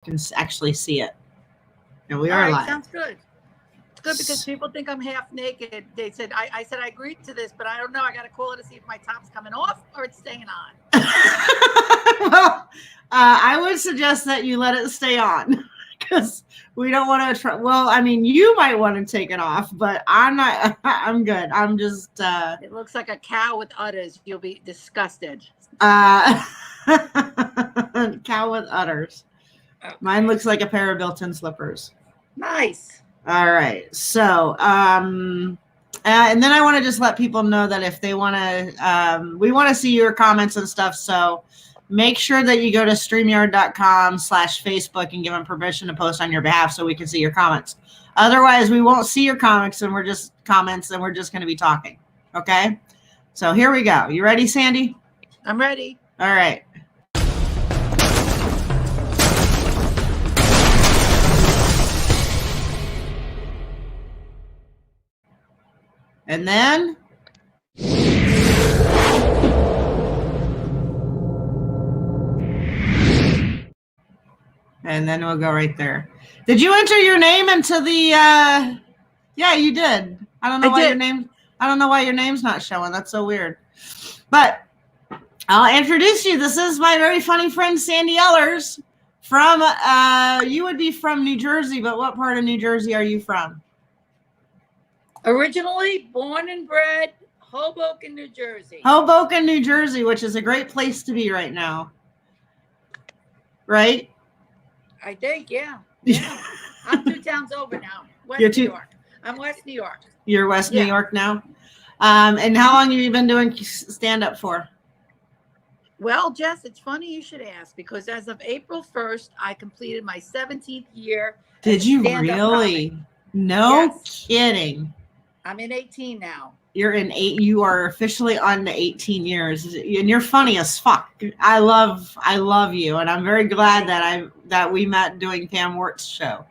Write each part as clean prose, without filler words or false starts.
can actually see it. And we All are right, live. sounds good. It's good because people think I'm half naked. They said, I said I agreed to this, but I don't know. I got to call it to see if my top's coming off or it's staying on. Well, I would suggest that you let it stay on because we don't want to try. Well, I mean, you might want to take it off, but I'm not. I'm good. I'm just. It looks like a cow with udders. You'll be disgusted. Cow with udders. Okay. Mine looks like a pair of built-in slippers. Nice. All right. So, and then I want to just let people know that if they want to, we want to see your comments and stuff. So make sure that you go to StreamYard.com/Facebook and give them permission to post on your behalf so we can see your comments. Otherwise, we won't see your comments and we're just going to be talking. Okay. So here we go. You ready, Sandy? I'm ready. All right. And then we'll go right there. Did you enter your name into the yeah, you did. I don't know why your name's not showing. That's so weird. But I'll introduce you. This is my very funny friend Sandy Ehlers from you would be from New Jersey, but what part of New Jersey are you from? Originally born and bred Hoboken, New Jersey. Hoboken, New Jersey, which is a great place to be right now. Right? I think, yeah. I'm 2 towns over now. New York. I'm West New York. You're West New York now? And how long have you been doing stand-up for? Well, Jess, it's funny you should ask because as of April 1st, I completed my 17th year. Did you really? Comic. No kidding. I'm in 18 now. You're in 8. You are officially on to 18 years, and you're funny as fuck. I love you, and I'm very glad that we met doing Pam Wert's show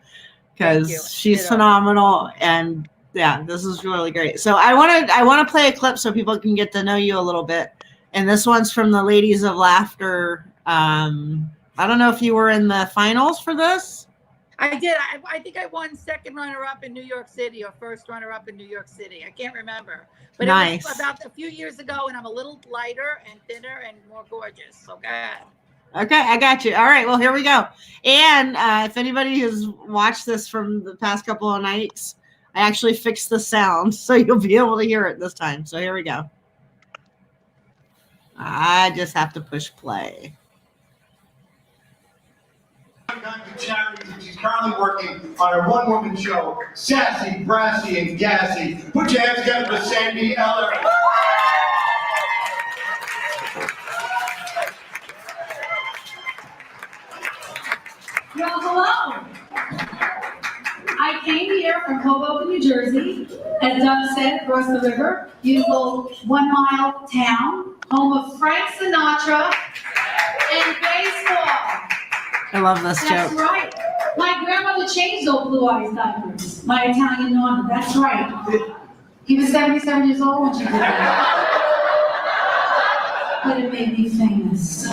because she's phenomenal, and yeah, this is really great. So I want to play a clip so people can get to know you a little bit, and this one's from the Ladies of Laughter. I don't know if you were in the finals for this. I did. I think I won second runner-up in New York City or first runner-up in New York City. I can't remember. But It was about a few years ago, and I'm a little lighter and thinner and more gorgeous. So, go ahead. Okay, I got you. All right, well, here we go. And if anybody has watched this from the past couple of nights, I actually fixed the sound, so you'll be able to hear it this time. So here we go. I just have to push play. Charities, and she's currently working on her one-woman show, Sassy, Brassy, and Gassy. Put your hands together for Sandy Ehlers. Well, hello. I came here from Hoboken, New Jersey, as Doug said, across the river, beautiful 1-mile town, home of Frank Sinatra and baseball. I love this joke. That's right. My grandmother changed old Blue Eyes diapers. My Italian nonna. That's right. He was 77 years old when she did that. But it made me famous.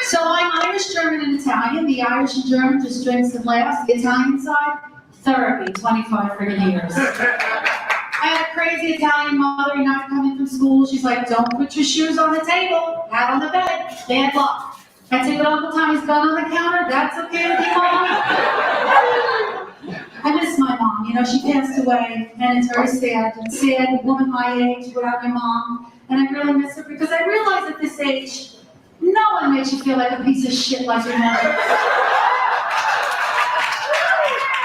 So I'm Irish, German, and Italian. The Irish and German just drinks and laughs. The Italian side, therapy, 25 friggin' years. I had a crazy Italian mother, you know, coming from school. She's like, don't put your shoes on the table, hat on the bed, bad luck. I take it Uncle Tommy's gun on the counter. That's okay with you, Mom? I miss my mom. You know, she passed away, and it's very sad. It's sad, a woman my age without my mom. And I really miss her because I realize at this age, no one makes you feel like a piece of shit like your mother.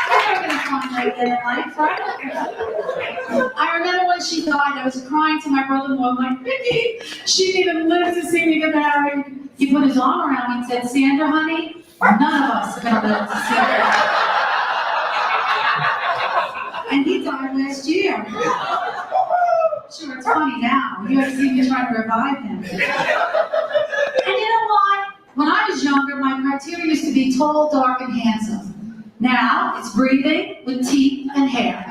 Never gonna find like that in life, right? I remember when she died, I was crying to my brother-in-law. I'm like, Vicky, she didn't even live to see me get married. He put his arm around me and said, Sandra, honey, none of us are going to live to see her. And he died last year. Sure, it's funny now. You ever see me trying to revive him. And you know what? When I was younger, my criteria used to be tall, dark, and handsome. Now, it's breathing with teeth and hair.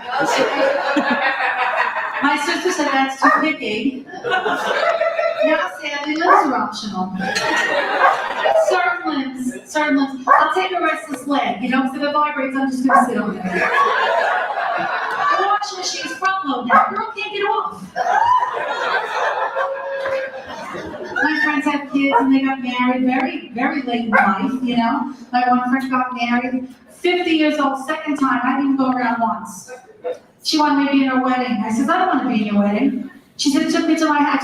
My sister said that's too picky. Now, Sandy, limbs are optional. Certain limbs. I'll take a restless leg, because if it vibrates, I'm just gonna sit on it. The washing machine's front load now. Girl can't get off. My friends have kids and they got married very, very late in life, My one friend got married, 50 years old, second time. I didn't go around once. She wanted me to be in her wedding. I said, I don't want to be in your wedding. She said, took me to my house.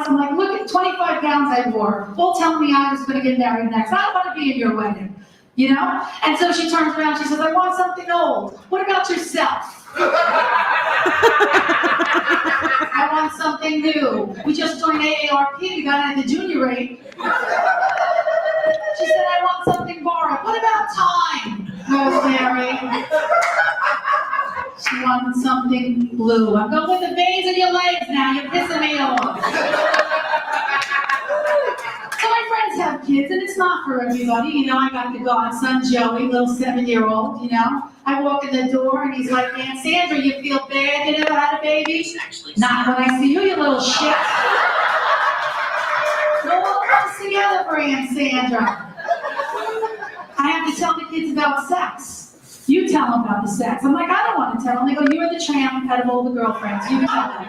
I'm like, look at 25 gowns I wore. All telling me I was going to get married next. I don't want to be in your wedding, And so she turns around, she says, I want something old. What about yourself? I want something new. We just joined AARP. We got it at the junior rate. She said, I want something borrowed. What about time, Rosemary? She wanted something blue. I'm going with the veins in your legs now. You're pissing me off. So my friends have kids, and it's not for everybody. I got the godson, Joey, little 7-year-old, I walk in the door, and he's like, Aunt Sandra, you feel bad you never had a baby? Not when I see you, you little shit. It all comes together for Aunt Sandra. I have to tell the kids about sex. You tell them about the sex. I'm like, I don't want to tell them. They go, you're the tramp out of all the girlfriends. You tell them.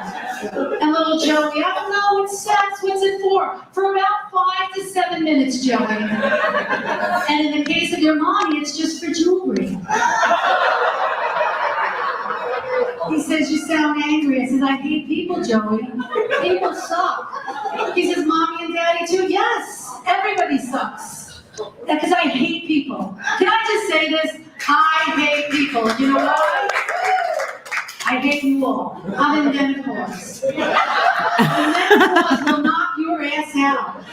And little Joey, I don't know, it's sex. What's it for? For about 5 to 7 minutes, Joey. And in the case of your mommy, it's just for jewelry. He says, you sound angry. I said, I hate people, Joey. People suck. He says, Mommy and Daddy too? Yes, everybody sucks. Because I hate people. Can I just say this? I hate people. You know why? I hate you all. I'm in menopause. The menopause will knock your ass out.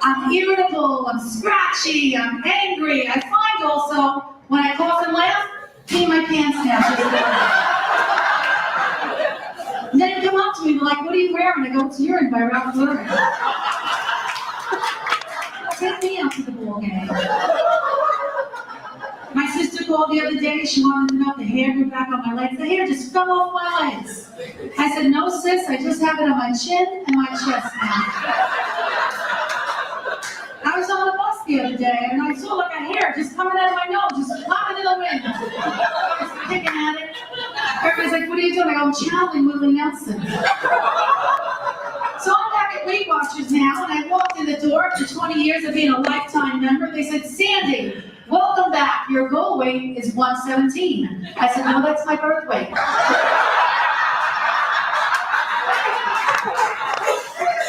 I'm irritable, I'm scratchy, I'm angry. I find also, when I cough and laugh, pee my pants down. And then they come up to me and they're like, what are you wearing? I go, it's urine by Ralph Lauren. Take me out to the ball game. My sister called the other day. She wanted to know if the hair grew back on my legs. The hair just fell off my legs. I said, no, sis. I just have it on my chin and my chest now. I was on the bus the other day, and I saw like a hair just coming out of my nose, just popping in the wind. I was picking at it. Everybody's like, what are you doing? I go, I'm channeling Willie Nelson. So I'm back at Weight Watchers now, and I walked in the door after 20 years of being a lifetime member. They said, Sandy, welcome back. Your goal weight is 117. I said, no, that's my birth weight.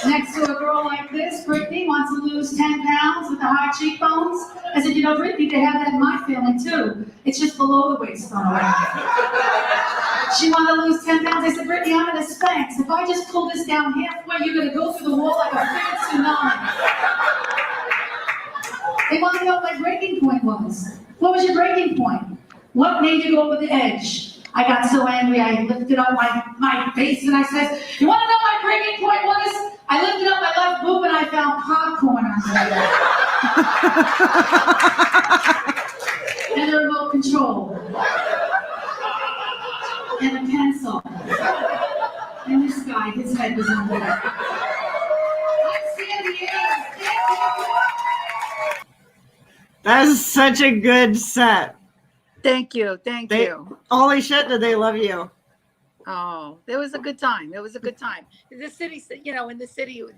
Next to a girl like this, Brittany wants to lose 10 pounds with the high cheekbones. I said, Brittany, they have that in my family too. It's just below the waistline. She wanted to lose 10 pounds. I said, Brittany, I'm in a Spanx. If I just pull this down halfway, you're going to go through the wall like a freaking tsunami. They want to know what my breaking point was. What was your breaking point? What made you go over the edge? I got so angry, I lifted up my face and I said, you want to know what my breaking point was? I lifted up my left boob and I found popcorn under there. And a remote control. And a pencil. And this guy, his head was under there. I'm Sandy Ehlers. That is such a good set. Thank you. Thank you. Holy shit, did they love you? Oh, it was a good time. It was a good time. The city, in the city, it was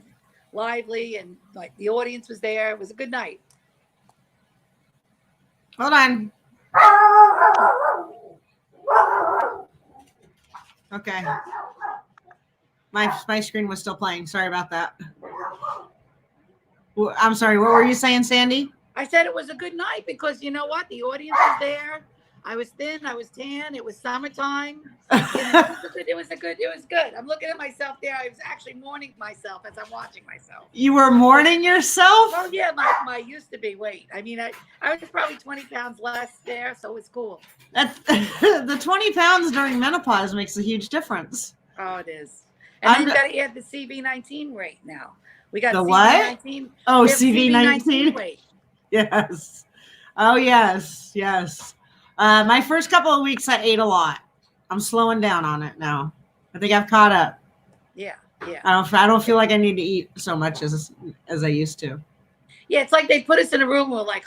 lively and like the audience was there. It was a good night. Hold on. Okay. My screen was still playing. Sorry about that. I'm sorry. What were you saying, Sandy? I said it was a good night because you know what? The audience was there. I was thin. I was tan. It was summertime. It was good. I'm looking at myself there. I was actually mourning myself as I'm watching myself. You were mourning yourself? Oh yeah, my used to be weight. I mean, I was probably 20 pounds less there, so it was cool. The 20 pounds during menopause makes a huge difference. Oh, it is. And then you got to add the CV19 weight now. We got the CV19. What? Oh, CV19 weight. Yes. Oh, yes. My first couple of weeks, I ate a lot. I'm slowing down on it now. I think I've caught up. Yeah. Yeah. I don't feel like I need to eat so much as I used to. Yeah, it's like they put us in a room. We're like,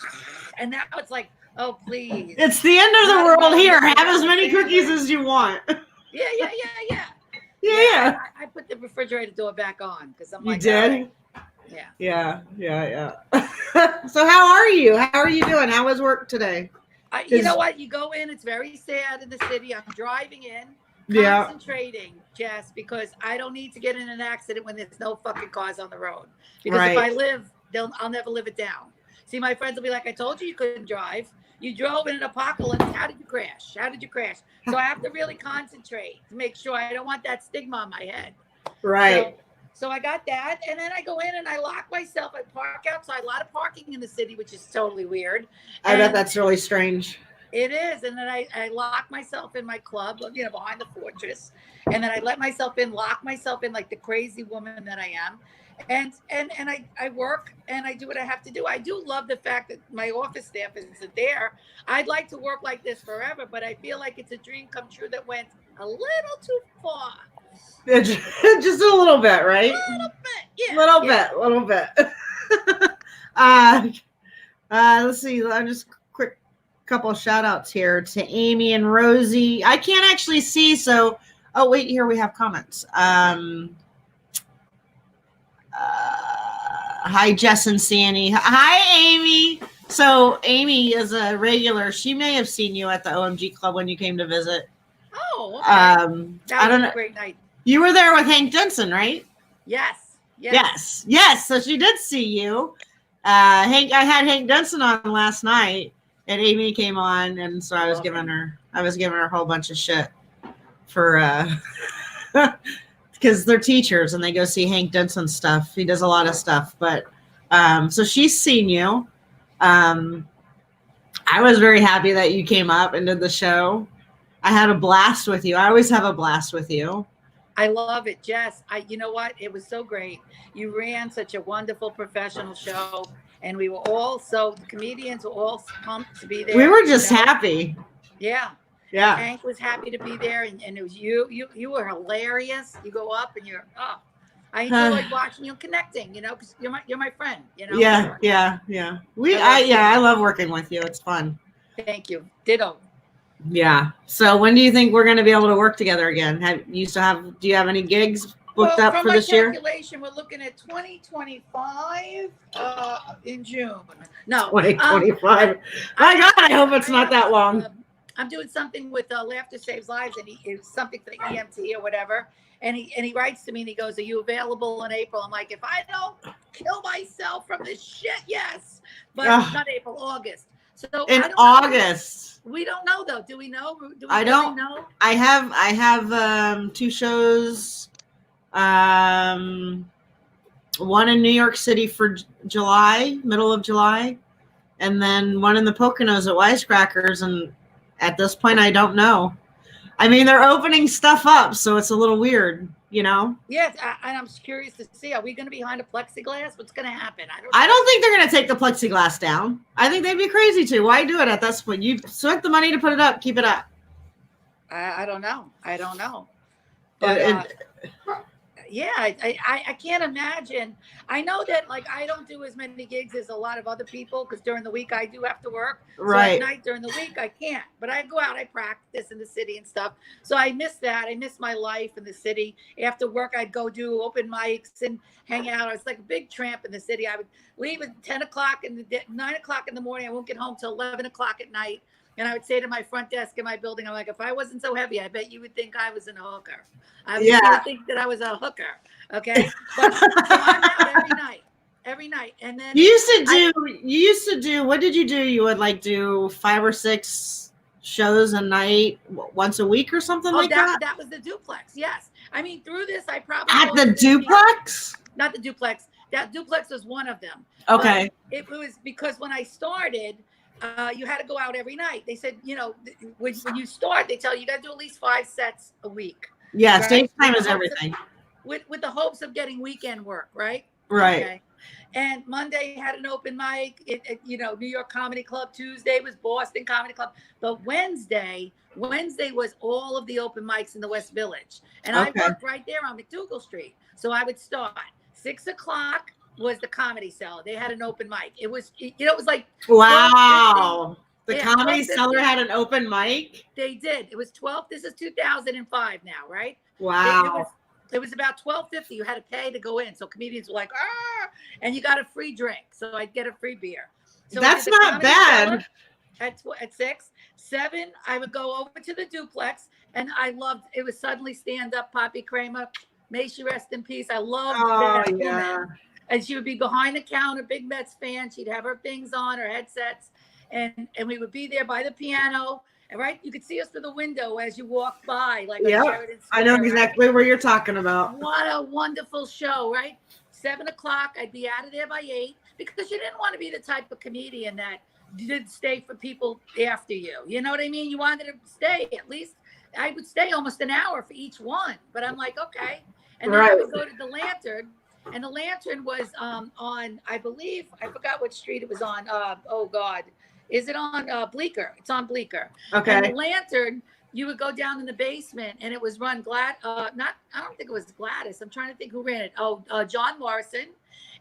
and now it's like, oh please. It's the end of the world here. Have as many cookies as you want. Yeah. Yeah. I put the refrigerator door back on because I'm You like, did? right. Yeah. So how are you? How are you doing? How was work today? You know what? You go in, it's very sad in the city. I'm driving in, concentrating, Jess, because I don't need to get in an accident when there's no fucking cars on the road. Because if I live, I'll never live it down. See, my friends will be like, I told you couldn't drive. You drove in an apocalypse. How did you crash? So I have to really concentrate to make sure I don't want that stigma on my head. Right. So I got that, and then I go in and I lock myself. I park outside. A lot of parking in the city, which is totally weird. I bet that's really strange. It is, and then I lock myself in my club, behind the fortress, and then I let myself in, lock myself in like the crazy woman that I am, and I work and I do what I have to do. I do love the fact that my office staff isn't there. I'd like to work like this forever, but I feel like it's a dream come true that went a little too far. Just a little bit, right? A little bit, yeah. Little bit. Let's see. I'm just quick couple of shout outs here to Amy and Rosie. I can't actually see, so wait, here we have comments. Hi, Jess and Sandy. Hi, Amy. So Amy is a regular. She may have seen you at the OMG Club when you came to visit. Oh, okay. I don't know. A great night. You were there with Hank Denson, right? Yes. So she did see you. I had Hank Denson on last night, and Amy came on, and so I was giving her a whole bunch of shit for because they're teachers and they go see Hank Denson stuff. He does a lot of stuff, but so she's seen you. I was very happy that you came up and did the show. I had a blast with you. I always have a blast with you. I love it, Jess. You know what? It was so great. You ran such a wonderful professional show, and we were all the comedians were all pumped to be there. We were just happy. Yeah. Yeah. Hank was happy to be there, and it was you. You were hilarious. You go up and I enjoyed watching you, connecting. Because you're my friend. Yeah. I love working with you. It's fun. Thank you. Ditto. Yeah. So when do you think we're going to be able to work together again? Do you have any gigs booked up for this year? From my calculation, we're looking at 2025 in June. No. 2025. My God, I hope it's not that long. I'm doing something with Laughter Saves Lives, and it's something for the EMT or whatever. And he writes to me and he goes, "Are you available in April?" I'm like, if I don't kill myself from this shit, yes. But not April, August. So in August. We don't know though. Do we know? I don't know. I have 2 shows. One in New York City for July, middle of July, and then one in the Poconos at Wisecrackers. And at this point, I don't know. I mean, they're opening stuff up, so it's a little weird, Yes, and I'm curious to see. Are we going to be behind a plexiglass? What's going to happen? I don't think they're going to take the plexiglass down. I think they'd be crazy to. Why do it at this point? You spent the money to put it up. Keep it up. I don't know. But yeah, I can't imagine. I know that I don't do as many gigs as a lot of other people because during the week I do have to work. Right. So at night during the week I can't. But I go out, I practice in the city and stuff. So I miss that. I miss my life in the city. After work I'd go do open mics and hang out. I was like a big tramp in the city. I would leave at 9 o'clock in the morning. I won't get home till 11 o'clock at night. And I would say to my front desk in my building, I'm like, if I wasn't so heavy, I bet you would think I was a hooker. I would think that I was a hooker. Okay. But, so I'm out every night. And then you used to do, what did you do? You would do 5 or 6 shows a night once a week or something like that? That was the duplex. Yes. I mean, through this, I probably. At the duplex? Not the duplex. That duplex was one of them. Okay. But it was because when I started, you had to go out every night. They said, when you start, they tell you got to do at least 5 sets a week. Yeah, right? stage time is everything. With the hopes of getting weekend work, right? Right. Okay. And Monday had an open mic, New York Comedy Club. Tuesday was Boston Comedy Club. But Wednesday was all of the open mics in the West Village. And I worked right there on McDougal Street. So I would start 6:00 was the Comedy Cellar. They had an open mic. It was, it was like, wow. The yeah, Comedy Cellar had an open mic? They did. It was 12. This is 2005 now, right? Wow. It was about $12.50. You had to pay to go in. So comedians were like, and you got a free drink. So I'd get a free beer. So that's not bad. At 6, 7, I would go over to the duplex, and I loved, it was Suddenly Stand Up, Poppy Kramer. May she rest in peace. I loved that woman. And she would be behind the counter, big Mets fan. She'd have her things on, her headsets, and we would be there by the piano. And right, you could see us through the window as you walk by, like on Sheridan Square, I know exactly where you're talking about. What a wonderful show, right? 7:00, I'd be out of there by 8, because you didn't want to be the type of comedian that did stay for people after you. You know what I mean? You wanted to stay. At least I would stay almost an hour for each one. But I'm like, okay. And then I would go to the Lantern. And the Lantern was on, I believe, I forgot what street it was on. Oh, God. Is it on Bleecker? It's on Bleecker. Okay. And the Lantern, you would go down in the basement, and it was run I don't think it was Gladys. I'm trying to think who ran it. John Morrison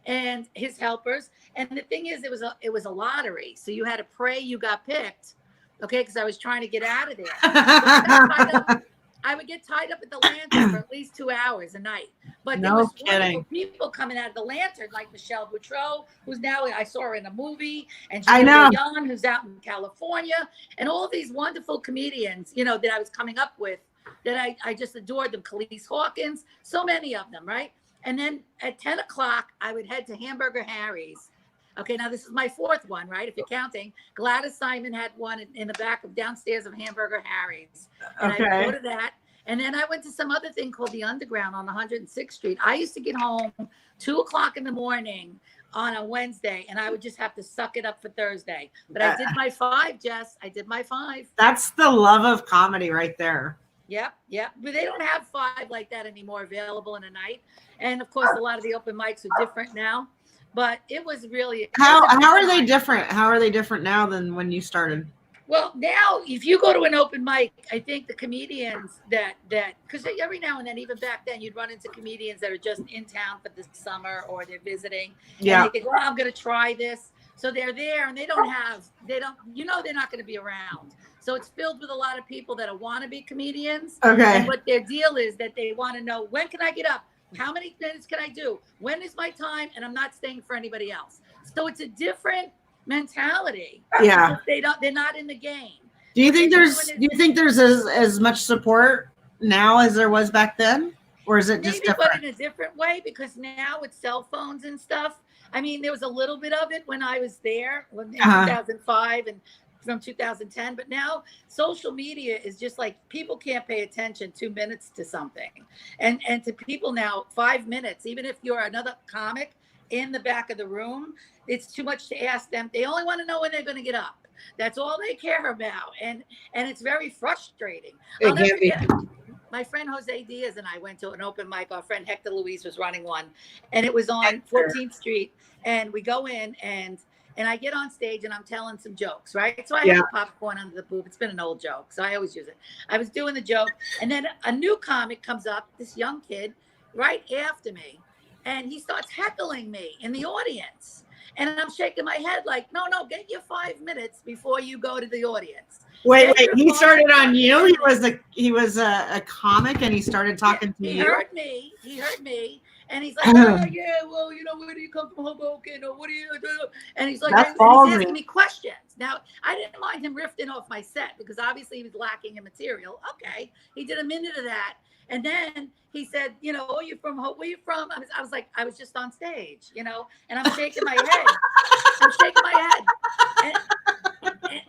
and his helpers. And the thing is, it was a lottery. So you had to pray you got picked. Okay. Because I was trying to get out of there. So I would get tied up at the Lantern for at least 2 hours a night. But there was wonderful people coming out of the Lantern, like Michelle Boutreau, who's now, I saw her in a movie, and Young, who's out in California, and all these wonderful comedians, that I was coming up with, that I just adored them. Khalees Hawkins, so many of them, right? And then at 10:00, I would head to Hamburger Harry's. Okay, now this is my 4th one, right? If you're counting, Gladys Simon had one in the back of downstairs of Hamburger Harry's. And I would go to that. And then I went to some other thing called the Underground on 106th Street. I used to get home 2:00 in the morning on a Wednesday, and I would just have to suck it up for Thursday. But I did my 5, Jess. I did my 5. That's the love of comedy right there. Yep. But they don't have 5 like that anymore available in a night. And of course, a lot of the open mics are different now. But it was really how are they different? How are they different now than when you started? Well, now if you go to an open mic, I think the comedians that because every now and then, even back then, you'd run into comedians that are just in town for the summer or they're visiting. Yeah. And they think, I'm going to try this. So they're there, and they're not going to be around. So it's filled with a lot of people that want to be comedians. Okay. And what their deal is that they want to know, when can I get up? How many minutes can I do? When is my time? And I'm not staying for anybody else. So it's a different mentality. Yeah. They're not in the game. Do you think there's as much support now as there was back then? Or is it just different? But in a different way, because now with cell phones and stuff. I mean, there was a little bit of it when I was there in 2005 and from 2010, but now social media is just like, people can't pay attention 2 minutes to something, and to people now 5 minutes, even if you're another comic in the back of the room, it's too much to ask them. They only want to know when they're going to get up. That's all they care about, and it's very frustrating. I'll never forget, my friend Jose Diaz and I went to an open mic. Our friend Hector Luis was running one, and it was on 14th Street, and we go in, and I get on stage, and I'm telling some jokes, right? So I have popcorn under the boob. It's been an old joke, so I always use it. I was doing the joke, and then a new comic comes up, this young kid, right after me, and he starts heckling me in the audience. And I'm shaking my head like, no, get your 5 minutes before you go to the audience. Wait, he started on you? He was a comic, and he started talking to you? He heard me. And he's like, oh, yeah, well, where do you come from, Hoboken? Or what do you do? And he's like, and he's asking me questions. Now, I didn't mind him riffing off my set, because obviously he was lacking in material. Okay. He did a minute of that. And then he said, where you from? Where you from? I was like, I was just on stage, and I'm shaking my head.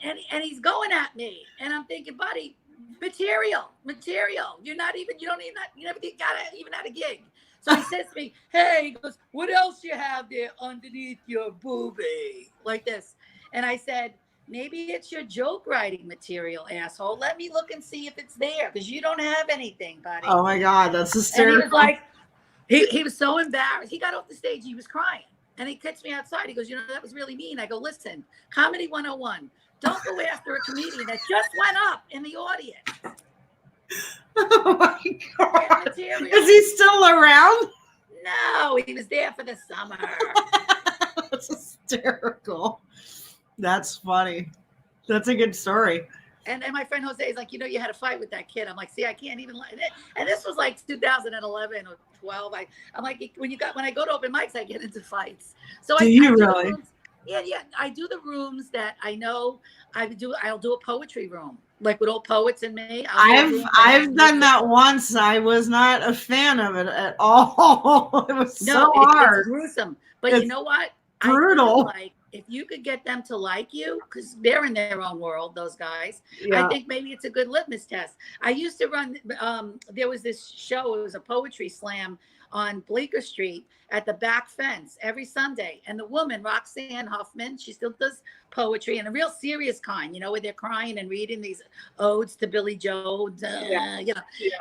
And he's going at me. And I'm thinking, buddy, material. You never got even at a gig. So he says to me, hey, he goes, what else you have there underneath your boobie? Like this. And I said, maybe it's your joke writing material, asshole. Let me look and see if it's there, because you don't have anything, buddy. Oh my God, that's hysterical. And he was like, He was so embarrassed. He got off the stage. He was crying. And he catches me outside. He goes, that was really mean. I go, listen, Comedy 101. Don't go after a comedian that just went up in the audience. Oh my God. Is he still around? No, he was there for the summer. That's hysterical. That's funny. That's a good story. And my friend Jose is like, you had a fight with that kid. I'm like, see, I can't even. And this was like 2011 or 12. I'm like, when I go to open mics, I get into fights. So do you really? Yeah. I do the rooms that I know. I'll do a poetry room, like with old poets and me. I've done that once. I was not a fan of it at all. It was so hard. It's gruesome. But you know what? Brutal. Like, if you could get them to like you, because they're in their own world, those guys, yeah. I think maybe it's a good litmus test. I used to run, there was this show, it was a poetry slam on Bleecker Street at the back fence every Sunday. And the woman, Roxanne Huffman, she still does poetry, and a real serious kind, where they're crying and reading these odes to Billy Joe,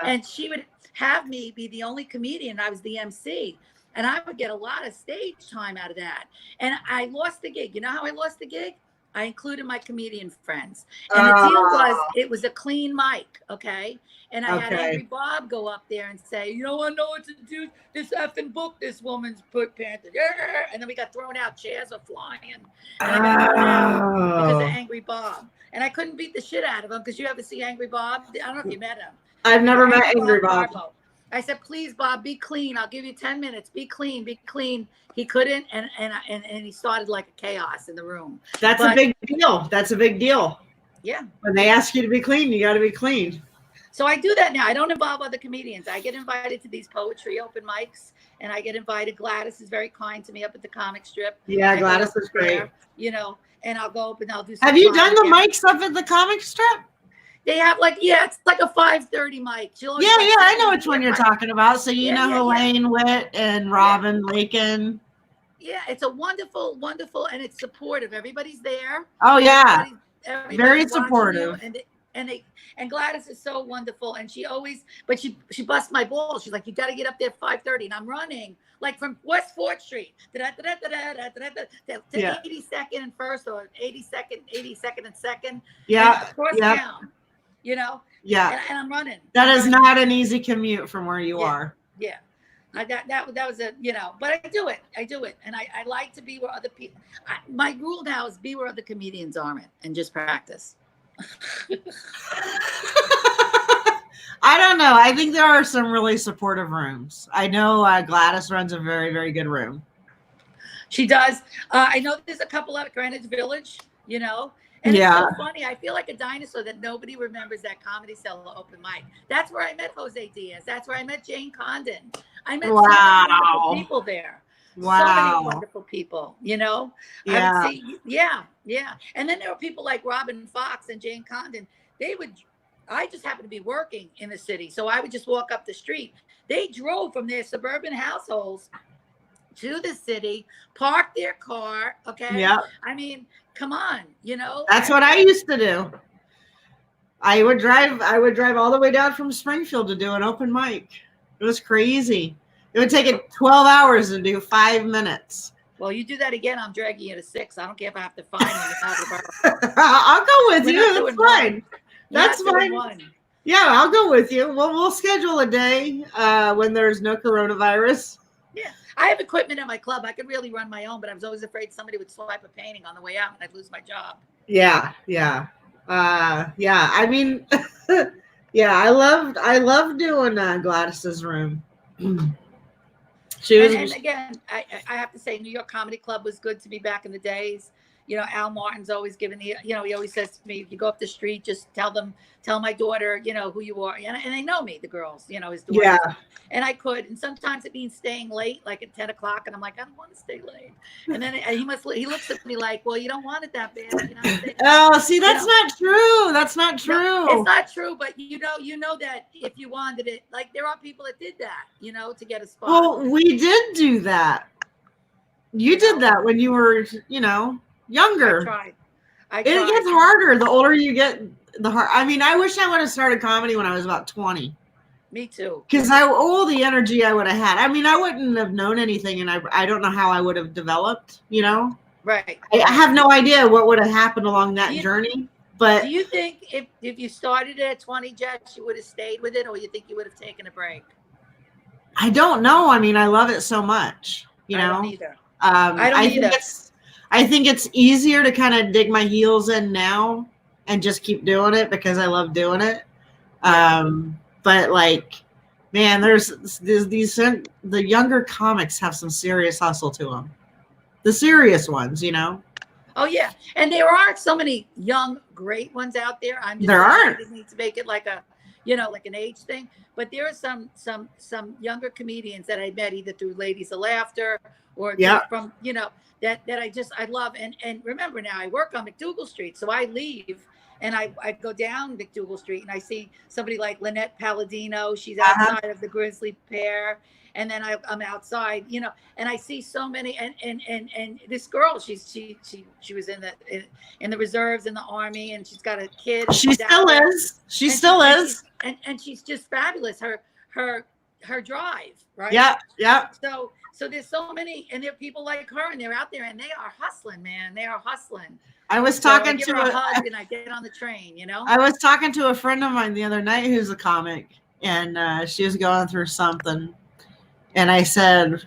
And she would have me be the only comedian. I was the MC. And I would get a lot of stage time out of that. And I lost the gig. You know how I lost the gig? I included my comedian friends. And the deal was, it was a clean mic, okay? And I had Angry Bob go up there and say, I know what to do. This effing book this woman's put panther. And then we got thrown out. Chairs are flying. And I got thrown out because of Angry Bob. And I couldn't beat the shit out of him, because you ever see Angry Bob? I don't know if you met him. I've never met Angry Bob. I said, please, Bob, be clean. I'll give you 10 minutes. Be clean, be clean. He couldn't, and he started like a chaos in the room. That's a big deal. That's a big deal. Yeah. When they ask you to be clean, you got to be clean. So I do that now. I don't involve other comedians. I get invited to these poetry open mics, and I get invited. Gladys is very kind to me up at the comic strip. Yeah, Gladys is great. There, and I'll go up and I'll do some. Have you done the mics up at the comic strip? They have it's like a 5:30 mic. Yeah, I know which one you're talking about. So Helene Witt and Robin Lakin. Yeah, it's a wonderful, and it's supportive. Everybody's there. Oh yeah, everybody's very supportive. And Gladys is so wonderful, and she she busts my balls. She's like, you got to get up there at 5:30, and I'm running like from West 4th Street to 82nd and 1st, or 82nd and 2nd. Yeah, down. Yeah, and I'm running. That is not an easy commute from where you are. Yeah, I got that was a but I do it, and I like to be where other people. My rule now is be where other comedians aren't, and just practice. I don't know. I think there are some really supportive rooms. I know Gladys runs a very, very good room. She does. I know there's a couple at Greenwich Village, And it's so funny. I feel like a dinosaur that nobody remembers that Comedy Cellar open mic. That's where I met Jose Diaz. That's where I met Jane Condon. I met so many wonderful people there. Wow. So many wonderful people, Yeah. I would say, yeah. And then there were people like Robin Fox and Jane Condon. I just happened to be working in the city, so I would just walk up the street. They drove from their suburban households to the city, parked their car, okay? Yeah. I mean, come on, That's what I used to do. I would drive all the way down from Springfield to do an open mic. It was crazy. It would take it 12 hours to do 5 minutes. Well, you do that again, I'm dragging you to 6. I don't care if I have to find you. I'll go with you. That's fine. That's fine. Yeah, I'll go with you. Well, we'll schedule a day when there's no coronavirus. Yeah. I have equipment at my club. I could really run my own, but I was always afraid somebody would swipe a painting on the way out and I'd lose my job. Yeah. I mean, I loved doing Gladys's room. And again, I have to say, New York Comedy Club was good to me back in the days. Al Martin's always given me, he always says to me, if you go up the street, just tell my daughter, who you are. And they know me, the girls, his daughter. Yeah. And I could. And sometimes it means staying late, like at 10 o'clock. And I'm like, I don't want to stay late. And then he looks at me like, well, you don't want it that bad. Oh, see, that's not true. That's not true. No, it's not true. But you know that if you wanted it, like there are people that did that, to get a spot. Well, we did do that. You did that when you were, younger. I tried. It gets harder. The older you get, the hard. I mean, I wish I would have started comedy when I was about 20. Me too. Because all the energy I would have had. I mean, I wouldn't have known anything, and I don't know how I would have developed. You know, Right. I have no idea what would have happened along that journey. But do you think if you started it at 20, Jess, you would have stayed with it, or you think you would have taken a break? I don't know. I mean, I love it so much. You know, I don't either. I think it's easier to kind of dig my heels in now and just keep doing it because I love doing it. But like, man, there's the younger comics have some serious hustle to them. The serious ones, you know. Oh yeah, and there are so many young, great ones out there. There aren't. I didn't need to make it like a, you know, like an age thing. But there are some younger comedians that I met either through Ladies of Laughter or from, you know, that I love. And remember now, I work on McDougal Street, so I leave and I go down McDougal Street and I see somebody like Lynette Palladino. She's outside of the Grizzly Pear. And then I'm outside, you know, and I see so many, and this girl, she was in the reserves in the Army, and she's got a kid. She still is. She still is. And she's just fabulous. Her drive, right? Yeah. So there's so many, and there are people like her, and they're out there, and they are hustling, man. They are hustling. I was talking to her a hug, and I get on the train, you know. I was talking to a friend of mine the other night who's a comic, and she was going through something. And I said,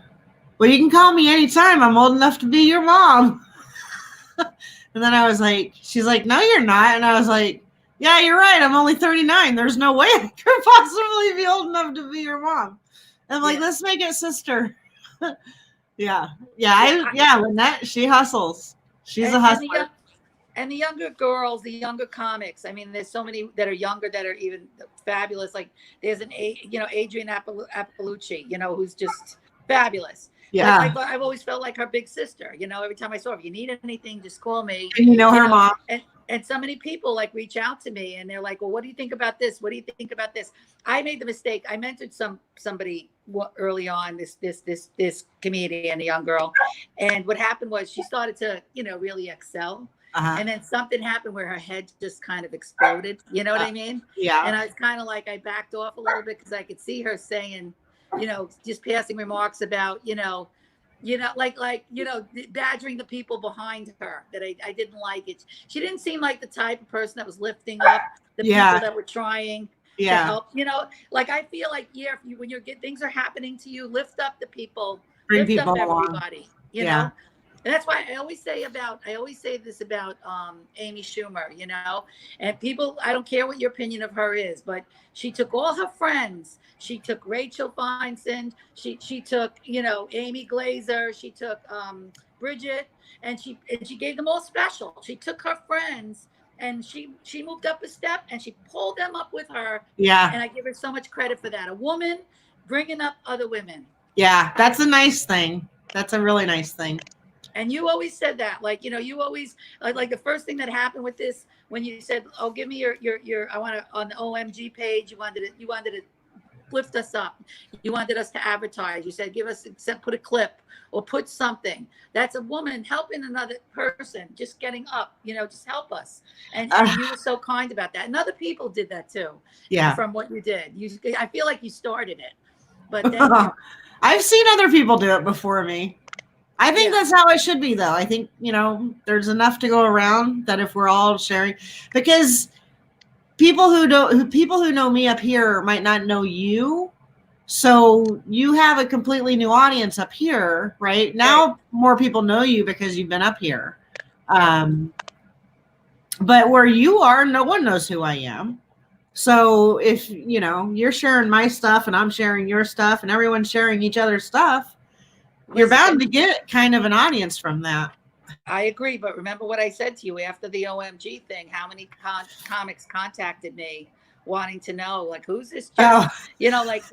well, you can call me anytime. I'm old enough to be your mom. And then I was like, she's like, no, you're not. And I was like, yeah, you're right. I'm only 39. There's no way I could possibly be old enough to be your mom. And I'm like, let's make it sister. Yeah. Lynette, she hustles. She's a hustler. And the younger girls, the younger comics. I mean, there's so many that are younger that are even fabulous. Like there's Adrienne Appalucci, you know, who's just fabulous. Yeah. I've always felt like her big sister. You know, every time I saw her, if you need anything, just call me. And you know her mom. And so many people like reach out to me and they're like, well, what do you think about this? What do you think about this? I made the mistake. I mentored somebody early on, this comedian, a young girl. And what happened was she started to, you know, really excel. And then something happened where her head just kind of exploded. You know what I mean? Yeah. And I was kind of like, I backed off a little bit because I could see her saying, you know, just passing remarks about, like, badgering the people behind her that I didn't like it. She didn't seem like the type of person that was lifting up the people that were trying to help. You know, like I feel like, when things are happening to you, lift up the people, bring lift people up along. everybody, you know? And that's why I always say this about Amy Schumer, you know, and people, I don't care what your opinion of her is, but she took all her friends. She took Rachel Feinstein. She took, you know, Amy Glazer. She took Bridget, and she gave them all special. She took her friends and she moved up a step and she pulled them up with her. Yeah. And I give her so much credit for that. A woman bringing up other women. Yeah, that's a nice thing. That's a really nice thing. And you always said that, like, you know, you always like the first thing that happened with this when you said, "Oh, give me your I want to on the OMG page." You wanted to lift us up. You wanted us to advertise. You said, put a clip or put something. That's a woman helping another person, just getting up. You know, just help us. And you were so kind about that. And other people did that too. Yeah. From what you did, I feel like you started it, but then I've seen other people do it before me. I think that's how it should be, though. I think, you know, there's enough to go around that if we're all sharing, because people who know me up here might not know you. So you have a completely new audience up here, right? Now more people know you because you've been up here. But where you are, no one knows who I am. So if, you know, you're sharing my stuff and I'm sharing your stuff and everyone's sharing each other's stuff, you're bound to get kind of an audience from that. I agree, but remember what I said to you after the OMG thing, how many comics contacted me wanting to know, like, who's this? You know, like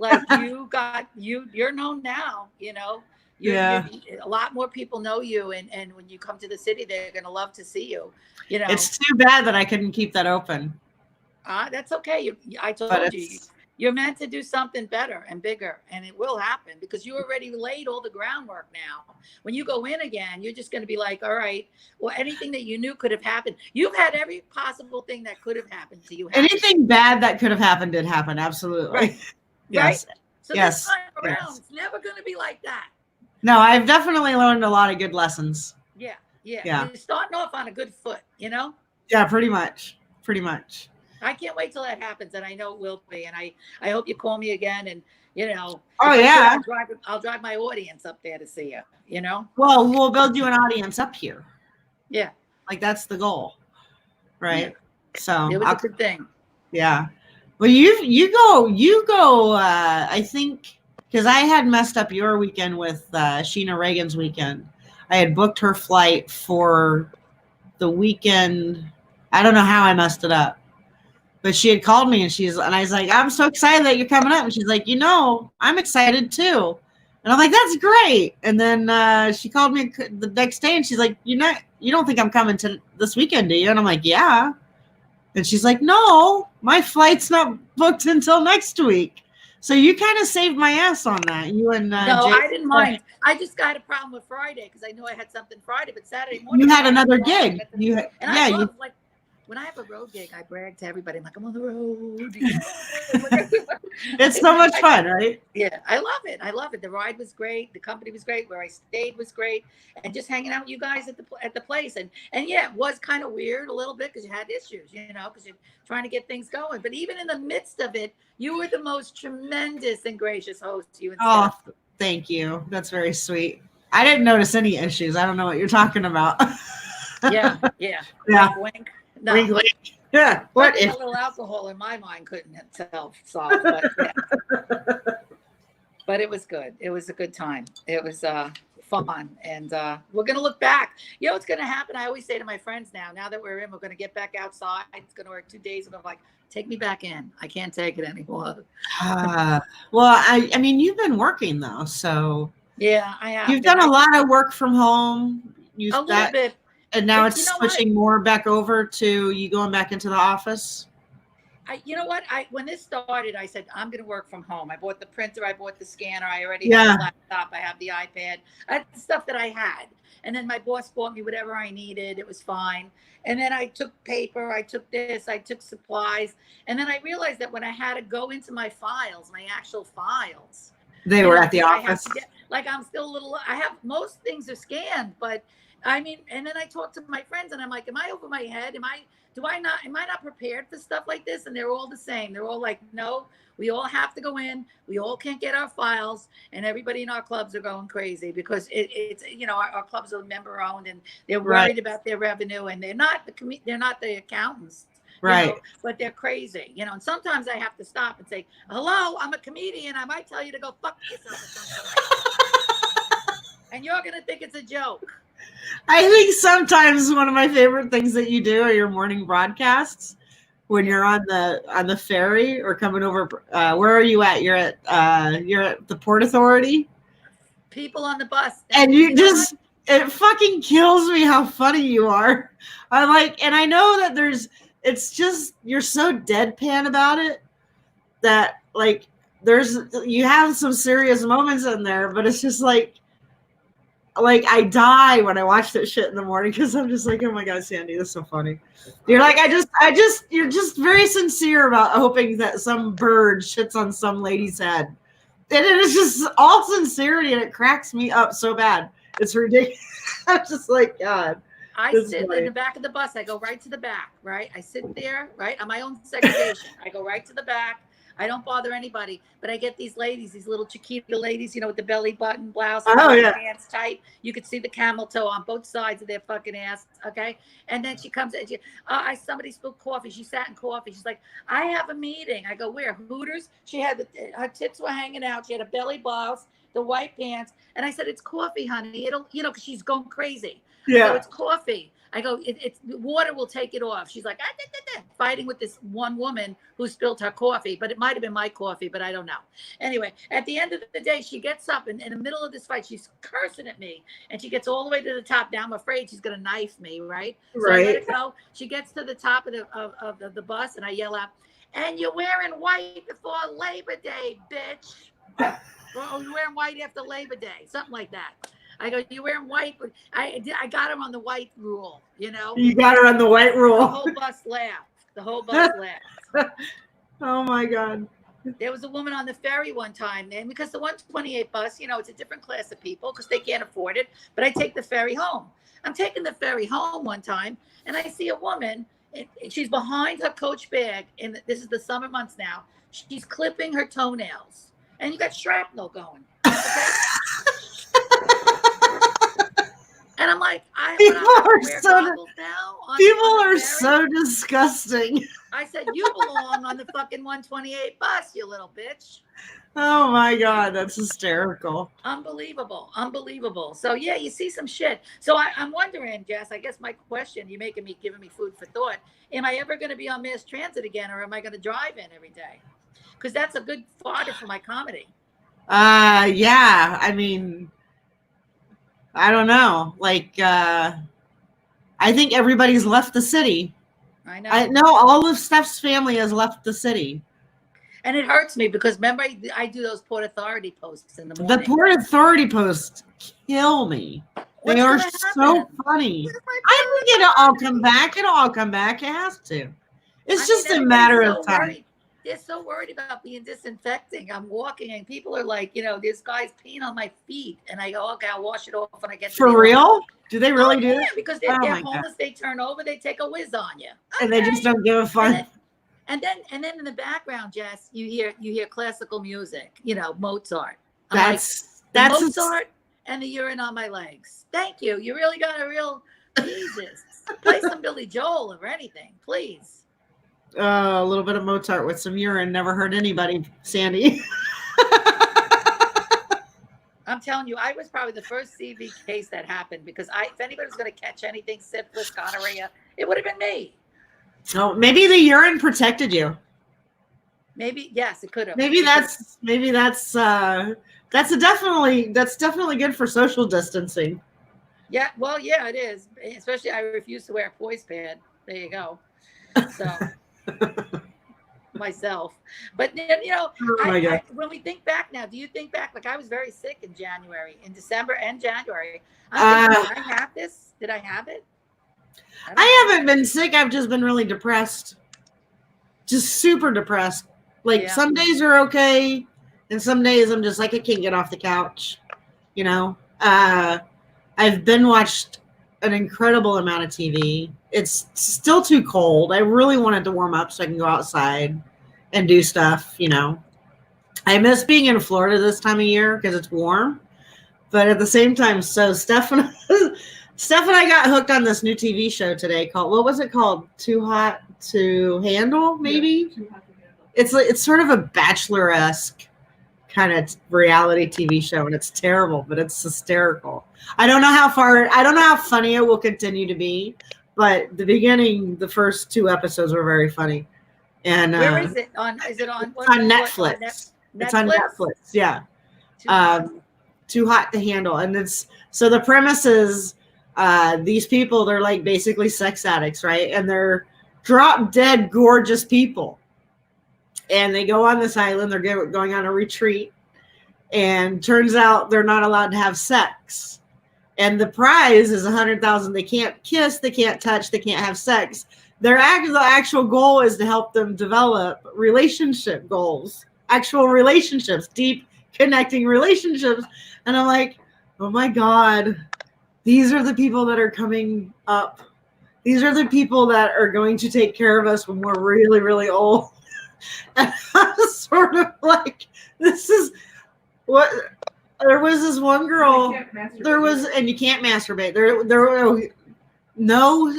you're known now, you know, a lot more people know you. And when you come to the city, they're going to love to see you, you know. It's too bad that I couldn't keep that open. That's okay. I told you. You're meant to do something better and bigger, and it will happen because you already laid all the groundwork now. When you go in again, you're just going to be like, all right, well, anything that you knew could have happened. You've had every possible thing that could have happened to you. Anything bad that could have happened did happen. Absolutely. Right. Yes. Right? So Yes. this time around, it's never going to be like that. No, I've definitely learned a lot of good lessons. Yeah. Yeah. You're starting off on a good foot, you know? Yeah, pretty much. Pretty much. I can't wait till that happens, and I know it will be. And I hope you call me again, and you know. Oh if I yeah. could, I'll drive my audience up there to see you. You know. Well, we'll build you an audience up here. Yeah. Like that's the goal, right? Yeah. So it was a good thing. Yeah. Well, you go. I think because I had messed up your weekend with Sheena Reagan's weekend. I had booked her flight for the weekend. I don't know how I messed it up, but she had called me and I was like, I'm so excited that you're coming up. And she's like, I'm excited too. And I'm like, that's great. And then she called me the next day and she's like, you don't think I'm coming to this weekend, do you? And I'm like, yeah. And she's like, no, my flight's not booked until next week. So you kind of saved my ass on that. You and no, Jay, I didn't mind. I just got a problem with Friday because I knew I had something Friday, but Saturday morning. You had another gig. I love, like, when I have a road gig, I brag to everybody. I'm like, I'm on the road. It's so much fun, right? Yeah, I love it. I love it. The ride was great. The company was great. Where I stayed was great, and just hanging out with you guys at the place. And yeah, it was kind of weird a little bit because you had issues, because you're trying to get things going. But even in the midst of it, you were the most tremendous and gracious host. You and Steph. Oh, thank you. That's very sweet. I didn't notice any issues. I don't know what you're talking about. Yeah. Yeah. Wink. No. Wink, wink. Yeah. What if a little alcohol in my mind couldn't solve, but yeah. But it was good. It was a good time. It was fun, and we're gonna look back. What's gonna happen? I always say to my friends now that we're gonna get back outside. It's gonna work 2 days, and I'm like, take me back in. I can't take it anymore. Well, I mean, you've been working though, so yeah, I have. You've done a lot of work from home. A little bit. And now it's switching more back over to you going back into the office. You know what? When this started, I said, I'm going to work from home. I bought the printer. I bought the scanner. I already have the laptop. I have the iPad. I had the stuff that I had. And then my boss bought me whatever I needed. It was fine. And then I took paper. I took this. I took supplies. And then I realized that when I had to go into my files, my actual files. They were at the office. I'm still a little, most things are scanned, but I mean, and then I talked to my friends and I'm like, am I over my head? Am I not prepared for stuff like this? And they're all the same. They're all like, no, we all have to go in. We all can't get our files. And everybody in our clubs are going crazy because it's our clubs are member owned and they're worried about their revenue, and they're not the accountants. Right. But they're crazy, and sometimes I have to stop and say, hello, I'm a comedian. I might tell you to go fuck yourself. And you're going to think it's a joke. I think sometimes one of my favorite things that you do are your morning broadcasts when you're on the ferry or coming over. Where are you at? You're at the Port Authority. People on the bus. And it fucking kills me how funny you are. I'm like, and I know that it's just, you're so deadpan about it that like you have some serious moments in there, but it's just like I die when I watch that shit in the morning because I'm just like, oh my God, Sandy, that's so funny. You're like, you're just very sincere about hoping that some bird shits on some lady's head. And it is just all sincerity, and it cracks me up so bad. It's ridiculous. I'm just like, God. I sit in the back of the bus. I go right to the back, right? I sit there, right, on my own segregation. I go right to the back. I don't bother anybody, but I get these ladies, these little Chiquita ladies, with the belly button blouse, and pants tight. You could see the camel toe on both sides of their fucking ass, okay? And then she comes and somebody spilled coffee. She sat in coffee. She's like, I have a meeting. I go, where? Hooters? She had her tits were hanging out. She had a belly blouse, the white pants, and I said, it's coffee, honey. It'll, because she's going crazy. Yeah. So it's coffee. I go, it's water will take it off. She's like, fighting with this one woman who spilled her coffee, but it might have been my coffee, but I don't know. Anyway, at the end of the day, she gets up and in the middle of this fight, she's cursing at me, and she gets all the way to the top. Now I'm afraid she's going to knife me, right? So I let it go. She gets to the top of the bus, and I yell out, and you're wearing white before Labor Day, bitch. Or you're wearing white after Labor Day, something like that. I go, you're wearing white. I got her on the white rule, You got her on the white rule. The whole bus laughed. Oh my God. There was a woman on the ferry one time, and because the 128 bus, it's a different class of people because they can't afford it. But I take the ferry home. I'm taking the ferry home one time, and I see a woman. And she's behind her Coach bag, and this is the summer months now. She's clipping her toenails, and you got shrapnel going. Okay? And I'm like, people are so disgusting. I said, you belong on the fucking 128 bus, you little bitch. Oh my God, that's hysterical. Unbelievable. So yeah, you see some shit. So I'm wondering, Jess, I guess my question, giving me food for thought. Am I ever going to be on mass transit again, or am I going to drive in every day? Because that's a good fodder for my comedy. Yeah. I mean, I don't know. Like, I think everybody's left the city. I know. No, all of Steph's family has left the city. And it hurts me because remember, I do those Port Authority posts in the morning. The Port Authority posts kill me. They are so funny. I think it'll all come back. It'll all come back. It has to. It's just a matter of time. They're so worried about being disinfecting. I'm walking and people are like, this guy's peeing on my feet. And I go, okay, I'll wash it off when I get to For real? Do they really do it? Yeah, because they're homeless. They turn over, they take a whiz on you. Okay. And they just don't give a fuck. And then in the background, Jess, you hear classical music, Mozart. That's Mozart and the urine on my legs. Thank you. You really got a real Jesus. Play some Billy Joel or anything, please. A little bit of Mozart with some urine never hurt anybody, Sandy. I'm telling you, I was probably the first CV case that happened because if anybody was going to catch anything, syphilis, gonorrhea, it would have been me. Oh, maybe the urine protected you. Maybe, yes, it could have. Maybe that's definitely good for social distancing. Yeah, well, yeah, it is. Especially I refuse to wear a poise pad. There you go. So myself. But then, when we think back now, do you think back, like I was very sick in December and January. I'm thinking, did I have this? Did I have it? I haven't been sick. I've just been really depressed. Just super depressed. Like some days are okay. And some days I'm just like, I can't get off the couch. I've been watched an incredible amount of TV. It's still too cold. I really wanted to warm up so I can go outside and do stuff, I miss being in Florida this time of year because it's warm. But at the same time, so Steph and I got hooked on this new TV show today called, what was it called? Too Hot to Handle, maybe? Yeah, Too Hot to Handle. It's sort of a Bachelor-esque kind of reality TV show, and it's terrible, but it's hysterical. I don't know how funny it will continue to be, but the first 2 episodes were very funny. And where is it on? Is it on? It's on Netflix. It's on Netflix. Yeah. Too Hot to Handle, and so the premise is these people, they're like basically sex addicts, right? And they're drop dead gorgeous people. And they go on this island, they're going on a retreat, and turns out they're not allowed to have sex. And the prize is $100,000. They can't kiss, they can't touch, they can't have sex. The actual goal is to help them develop relationship goals, actual relationships, deep connecting relationships. And I'm like, oh my God, these are the people that are coming up. These are the people that are going to take care of us when we're really, really old. And I was sort of like, this is what there was this one girl. And you can't masturbate. There no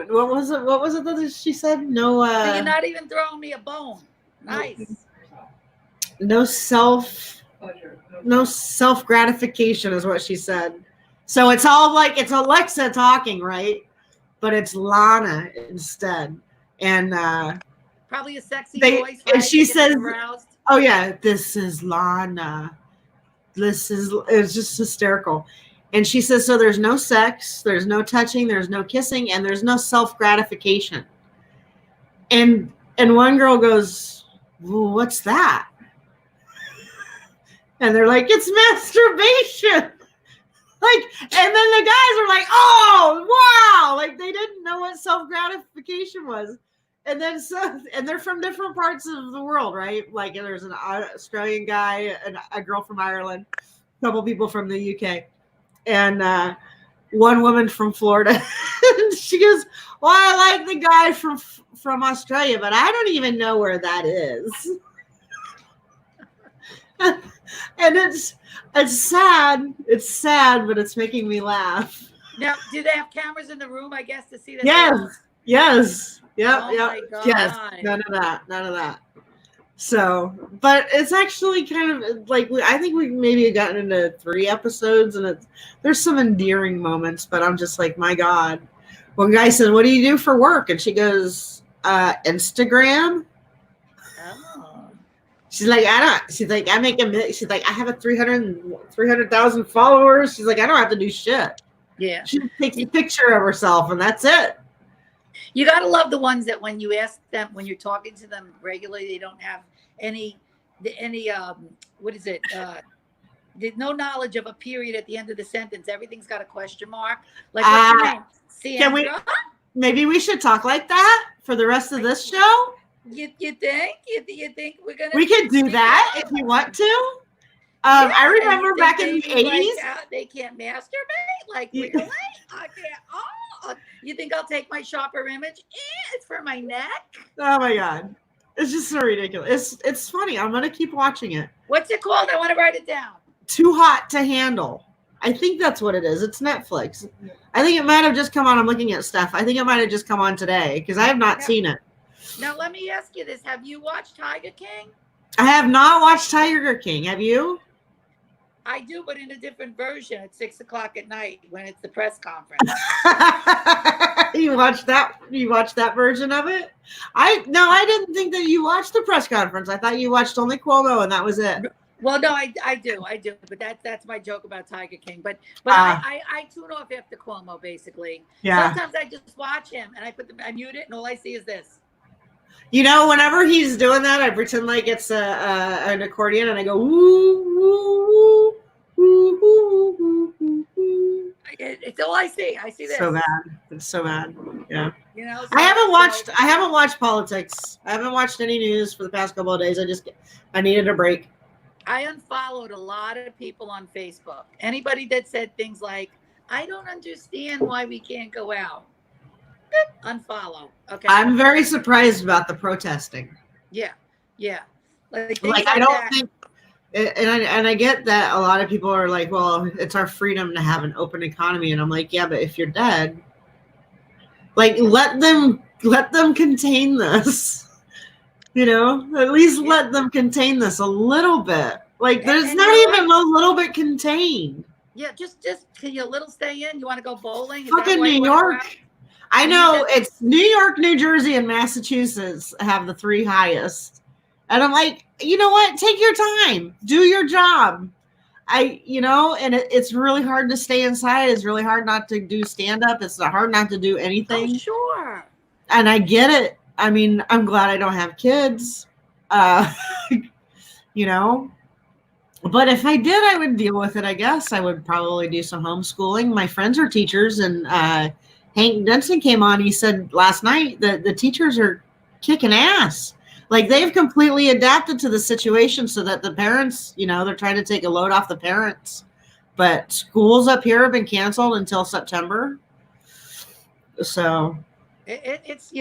what was it that she said? No so you're not even throwing me a bone. Nice. No self gratification is what she said. So it's all like it's Alexa talking, right? But it's Lana instead. And probably a sexy voice. Right? And she says, oh yeah, this is Lana. It's just hysterical. And she says, so there's no sex, there's no touching, there's no kissing, and there's no self-gratification. And one girl goes, well, what's that? And they're like, it's masturbation. Like, and then the guys are like, oh, wow. Like they didn't know what self-gratification was. And then and they're from different parts of the world, right? Like there's an Australian guy, and a girl from Ireland, a couple people from the UK, and one woman from Florida. She goes, "Well, I like the guy from Australia, but I don't even know where that is." And it's sad. It's sad, but it's making me laugh. Now, do they have cameras in the room, I guess, to see that? Yes. Yep. Oh yep. my God. Yes. None of that. So, but it's actually kind of like I think we maybe have gotten into 3 episodes, and there's some endearing moments, but I'm just like, my God. One guy said, "What do you do for work?" And she goes, "Instagram." Oh. She's like, I make she's like, I have 300,000 followers. She's like, I don't have to do shit. Yeah. She takes a picture of herself and that's it. You got to love the ones that when you ask them, when you're talking to them regularly, they don't have any what is it? There's no knowledge of a period at the end of the sentence. Everything's got a question mark. Like, what's your name? Sandra? Maybe we should talk like that for the rest of this show? You think? You think we're gonna? We could do that if you want to. Yeah, I remember back in the 80s. They can't masturbate. Like, really? I can't. Oh, you think I'll take my shopper image? It's for my neck. Oh my God, it's just so ridiculous. It's funny. I'm gonna keep watching it. What's it called? I want to write it down. Too Hot to Handle. I think that's what it is. It's Netflix. I think it might have just come on. I'm looking at stuff. I think it might have just come on today because I have not seen it. Now, let me ask you this. Have you watched Tiger King? I have not watched Tiger King. Have you? I do, but in a different version at 6:00 at night when it's the press conference. You watched that? You watched that version of it? I didn't think that you watched the press conference. I thought you watched only Cuomo and that was it. Well, no, I do, but that's my joke about Tiger King. But I tune off after Cuomo basically. Yeah. Sometimes I just watch him and I mute it and all I see is this. You know, whenever he's doing that, I pretend like it's an accordion, and I go woo woo woo woo woo woo woo. It's all I see. I see this. So bad. It's so bad. Yeah. You know. So, I haven't watched politics. I haven't watched any news for the past couple of days. I needed a break. I unfollowed a lot of people on Facebook. Anybody that said things like, "I don't understand why we can't go out." Unfollow. Okay. I'm very surprised about the protesting. Yeah. Like I don't think, and I get that a lot of people are like, well, it's our freedom to have an open economy, and I'm like, yeah, but if you're dead, like let them contain this. You know, at least let them contain this a little bit. Like there's not even a little bit contained. Yeah, just can you a little stay in? You want to go bowling? Fucking New York. I know it's New York, New Jersey, and Massachusetts have the 3 highest. And I'm like, you know what? Take your time. Do your job. And it's really hard to stay inside. It's really hard not to do stand-up. It's hard not to do anything. Oh, sure. And I get it. I mean, I'm glad I don't have kids. You know. But if I did, I would deal with it, I guess. I would probably do some homeschooling. My friends are teachers, and Hank Denson came on. He said last night that the teachers are kicking ass. Like they've completely adapted to the situation so that the parents, they're trying to take a load off the parents. But schools up here have been canceled until September. So it's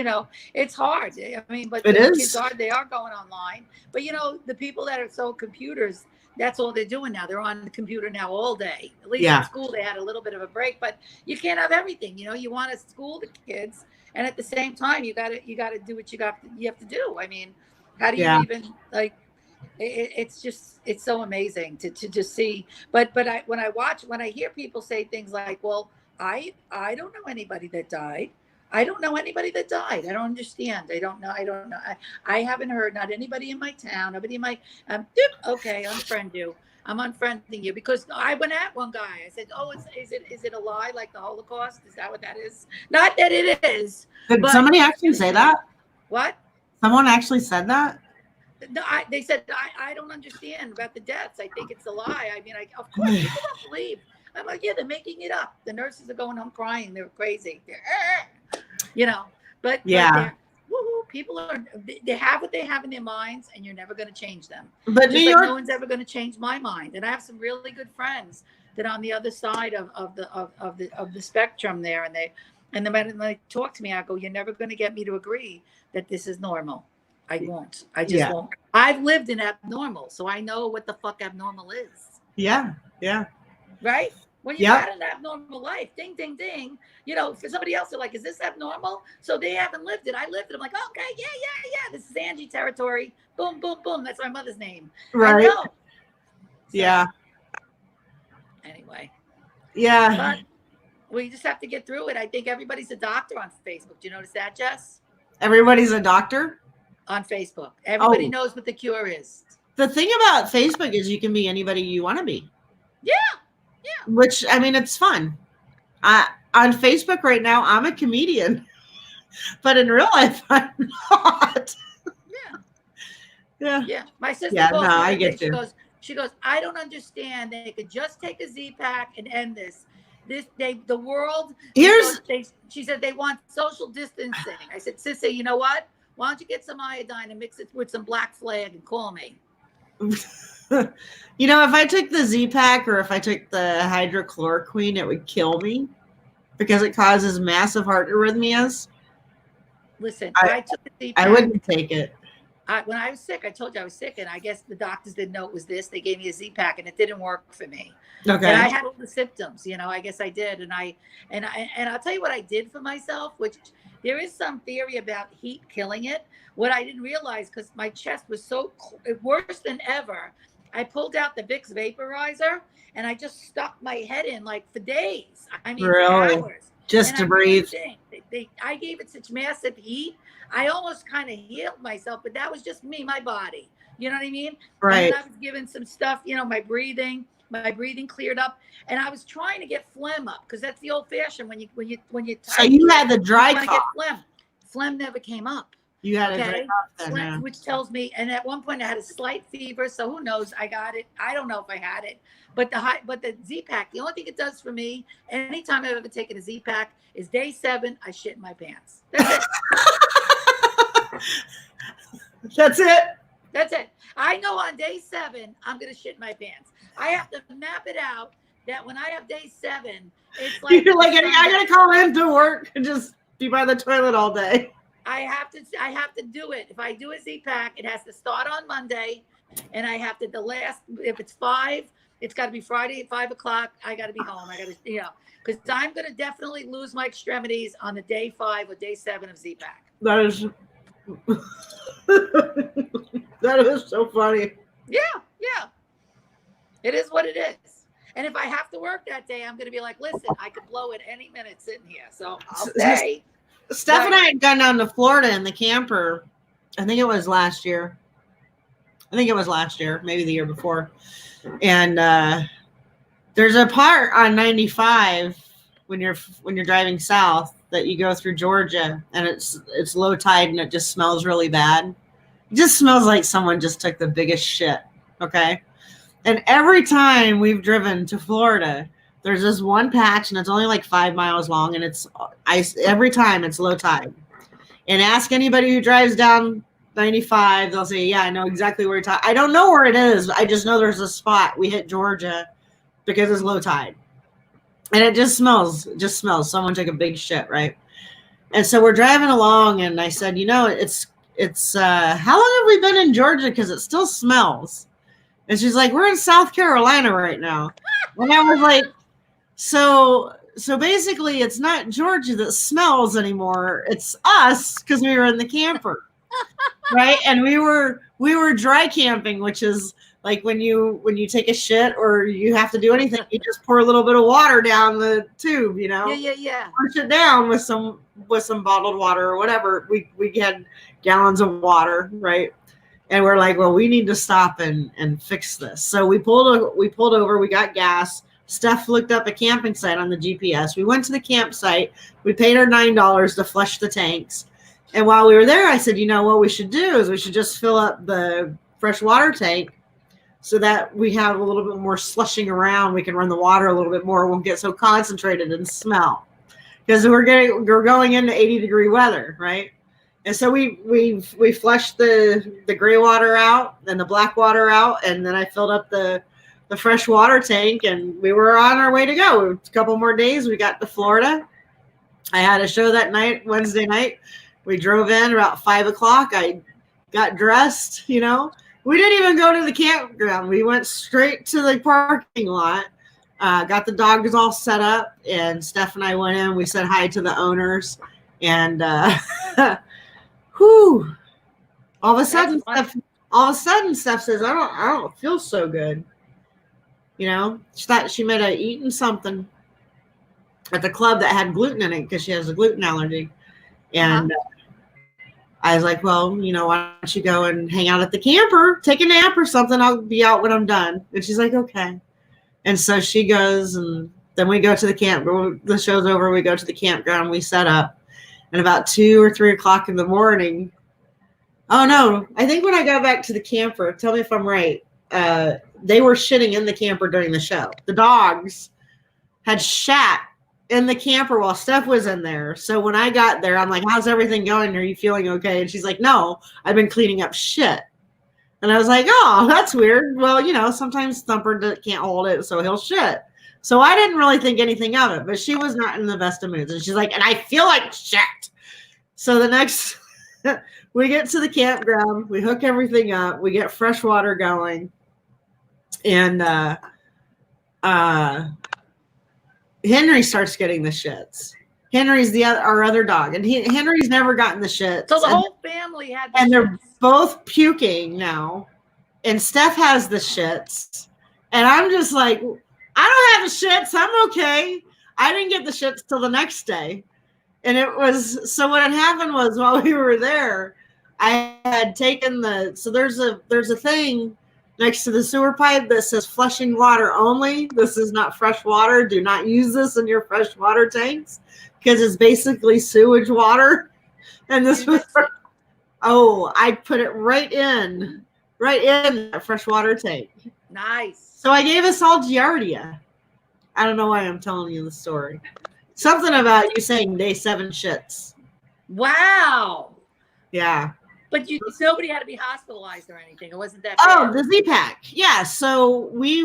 it's hard. I mean, but kids they are going online. But the people that are so computers, that's all they're doing now. They're on the computer now all day. At least in school they had a little bit of a break, but you can't have everything. You want to school the kids, and at the same time you got to do what you have to do. I mean, how do you even like? It's so amazing to just see. But when I hear people say things like, "Well, I don't know anybody that died." I don't know anybody that died. I don't understand. I don't know. I haven't heard, not anybody in my town, nobody in my, okay, unfriend you. I'm unfriending you because I went at one guy. I said, oh, is it a lie like the Holocaust? Is that what that is? Not that it is. Did somebody actually say that? What? Someone actually said that? No, they said, I don't understand about the deaths. I think it's a lie. I mean, of course, people don't believe. I'm like, yeah, they're making it up. The nurses are going home crying. They're crazy. But yeah. people they have what they have in their minds, and you're never going to change them. But Just like no one's ever going to change my mind. And I have some really good friends that on the other side of the spectrum there, and the minute they talk to me, I go, you're never going to get me to agree that this is normal. I won't. I just won't. I've lived in abnormal, so I know what the fuck abnormal is. Yeah. Yeah. Right? When you got an abnormal life, ding, ding, ding, you know, for somebody else, they're like, is this abnormal? So they haven't lived it. I lived it. I'm like, okay, yeah. This is Angie territory. Boom, boom, boom. That's my mother's name. Right. I know. So, yeah. Anyway. Yeah. But we just have to get through it. I think everybody's a doctor on Facebook. Do you notice that, Jess? Everybody's a doctor? On Facebook. Everybody knows what the cure is. The thing about Facebook is you can be anybody you want to be. Yeah. Which, I mean, it's fun. On Facebook right now, I'm a comedian. But in real life, I'm not. Yeah. My sister goes, I get you. She goes, I don't understand. They could just take a Z-Pack and end this. The world. She said they want social distancing. I said, Sissy, you know what? Why don't you get some iodine and mix it with some Black Flag and call me? You know, if I took the Z-Pack or if I took the hydrochloroquine, it would kill me because it causes massive heart arrhythmias. Listen, I took the Z-Pack. I wouldn't take it. When I was sick, I told you I was sick, and I guess the doctors didn't know it was this. They gave me a Z-Pack, and it didn't work for me. Okay. And I had all the symptoms, you know. I guess I did, and I'll tell you what I did for myself, which there is some theory about heat killing it. What I didn't realize, because my chest was so worse than ever, I pulled out the Vicks vaporizer, and I just stuck my head in like for days. I mean, really? for hours. Just to breathe. I gave it such massive heat. I almost kind of healed myself, but that was just me, my body. You know what I mean? Right. And I was given some stuff, you know, my breathing cleared up, and I was trying to get phlegm up because that's the old fashioned when you. So you had the dry cough. Phlegm never came up. You had a dry cough then, which tells me, and at one point I had a slight fever, so who knows? I got it. I don't know if I had it, but the Z-Pack, the only thing it does for me, anytime I've ever taken a Z-Pack, is day 7, I shit in my pants. That's it. That's it. That's it. I know on day 7, I'm going to shit my pants. I have to map it out that when I have day 7, it's like, you're like, I got to call in to work and just be by the toilet all day. I have to do it. If I do a Z-Pack, it has to start on Monday, and I have to, if it's 5, it's got to be Friday at 5 o'clock. I got to be home. I got to, because I'm going to definitely lose my extremities on the day 5 or day 7 of Z-Pack. That is so funny. Yeah. It is what it is. And if I have to work that day, I'm going to be like, listen, I could blow it any minute sitting here. So I'll stay. Steph and I had gone down to Florida in the camper. I think it was last year. Maybe the year before. And there's a part on 95 when you're driving south that you go through Georgia, and it's low tide and it just smells really bad. It just smells like someone just took the biggest shit. Okay. And every time we've driven to Florida, there's this one patch and it's only like 5 miles long, and it's ice every time it's low tide. And ask anybody who drives down 95, they'll say, yeah, I know exactly where you're talking. I don't know where it is. I just know there's a spot. We hit Georgia because it's low tide. And it just smells. Someone took a big shit, right? And so we're driving along, and I said, it's how long have we been in Georgia? Because it still smells. And she's like, we're in South Carolina right now. And I was like, so basically it's not Georgia that smells anymore. It's us, because we were in the camper. Right? And we were dry camping, which is like when you take a shit or you have to do anything, you just pour a little bit of water down the tube, Yeah. Push it down with some bottled water or whatever. We had gallons of water, right? And we're like, well, we need to stop and fix this. So we pulled over, we got gas. Steph looked up a camping site on the GPS. We went to the campsite. We paid our $9 to flush the tanks. And while we were there, I said, what we should do is we should just fill up the fresh water tank so that we have a little bit more slushing around. We can run the water a little bit more. It won't get so concentrated and smell. Because we're going into 80-degree weather, right? And so we flushed the gray water out and the black water out, and then I filled up the fresh water tank, and we were on our way to go. A couple more days, we got to Florida. I had a show that night, Wednesday night. We drove in about 5 o'clock. I got dressed, We didn't even go to the campground. We went straight to the parking lot, got the dogs all set up, and Steph and I went in. We said hi to the owners, and whew, all of a sudden Steph says, I don't feel so good. She thought she might have eaten something at the club that had gluten in it because she has a gluten allergy. And I was like, well, why don't you go and hang out at the camper, take a nap or something. I'll be out when I'm done. And she's like, okay. And so she goes, and then we go to the camp. The show's over. We go to the campground. We set up. And about 2 or 3 o'clock in the morning, oh no, I think when I got back to the camper, tell me if I'm right, they were shitting in the camper during the show. The dogs had shat in the camper while Steph was in there. So when I got there, I'm like, how's everything going? Are you feeling okay? And she's like, no, I've been cleaning up shit. And I was like, oh, that's weird. Well, sometimes Thumper can't hold it, so he'll shit. So I didn't really think anything of it, but she was not in the best of moods. And she's like, and I feel like shit. So the next, we get to the campground, we hook everything up, we get fresh water going. And Henry starts getting the shits. Henry's our other dog, and Henry's never gotten the shits. So the whole family had the and shits. They're both puking now, and Steph has the shits, and I'm just like, I don't have the shits. I'm okay. I didn't get the shits till the next day, and it was so. What had happened was while we were there, I had taken so there's a thing next to the sewer pipe that says flushing water only. This is not fresh water. Do not use this in your fresh water tanks because it's basically sewage water. And this was, I put it right in that fresh water tank. Nice. So I gave us all Giardia. I don't know why I'm telling you the story. Something about you saying day 7 shits. Wow. Yeah. But nobody had to be hospitalized or anything. It wasn't that bad. Oh, the Z-Pack. Yeah. So we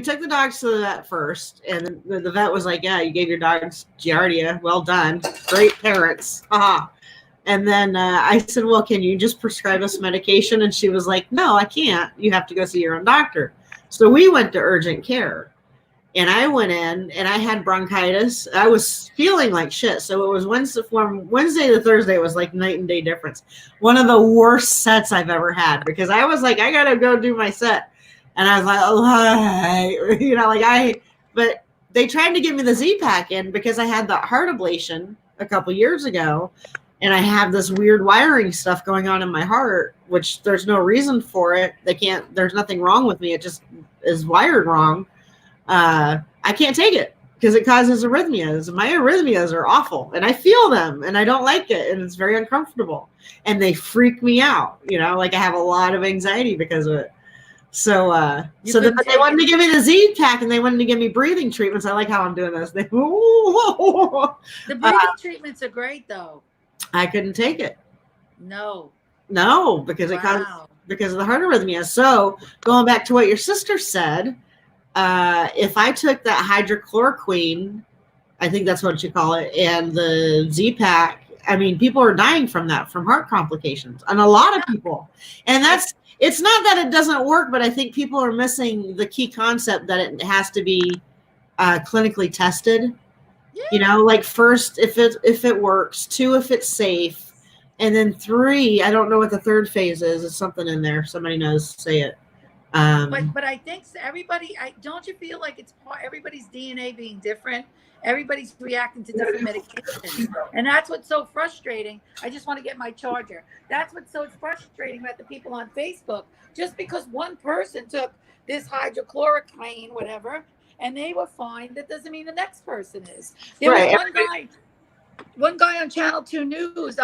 took the dogs to the vet first, and the vet was like, yeah, you gave your dogs Giardia. Well done. Great parents. Haha. And then I said, well, can you just prescribe us medication? And she was like, no, I can't. You have to go see your own doctor. So we went to urgent care. And I went in, and I had bronchitis. I was feeling like shit. So it was from Wednesday to Thursday. It was like night and day difference. One of the worst sets I've ever had because I was like, I gotta go do my set, and I was like, oh, But they tried to give me the Z-Pack in because I had the heart ablation a couple years ago, and I have this weird wiring stuff going on in my heart, which there's no reason for it. There's nothing wrong with me. It just is wired wrong. I can't take it because it causes arrhythmias. My arrhythmias are awful, and I feel them, and I don't like it, and it's very uncomfortable, and they freak me out. I have a lot of anxiety because of it. So, they wanted to give me the Z-Pack, and they wanted to give me breathing treatments. I like how I'm doing this. The breathing treatments are great, though. I couldn't take it. No, because it caused because of the heart arrhythmia. So, going back to what your sister said. If I took that hydrochloroquine, I think that's what you call it, and the Z-Pack, I mean, people are dying from heart complications, and a lot of people. And it's not that it doesn't work, but I think people are missing the key concept that it has to be clinically tested. Yeah. First, if it works, 2, if it's safe, and then 3, I don't know what the third phase is. It's something in there. Somebody knows, say it. But I think everybody, don't you feel like it's everybody's DNA being different? Everybody's reacting to different medications. And that's what's so frustrating. I just want to get my charger. That's what's so frustrating about the people on Facebook. Just because one person took this hydrochloroquine, whatever, and they were fine, that doesn't mean the next person is. There was one guy on Channel 2 News,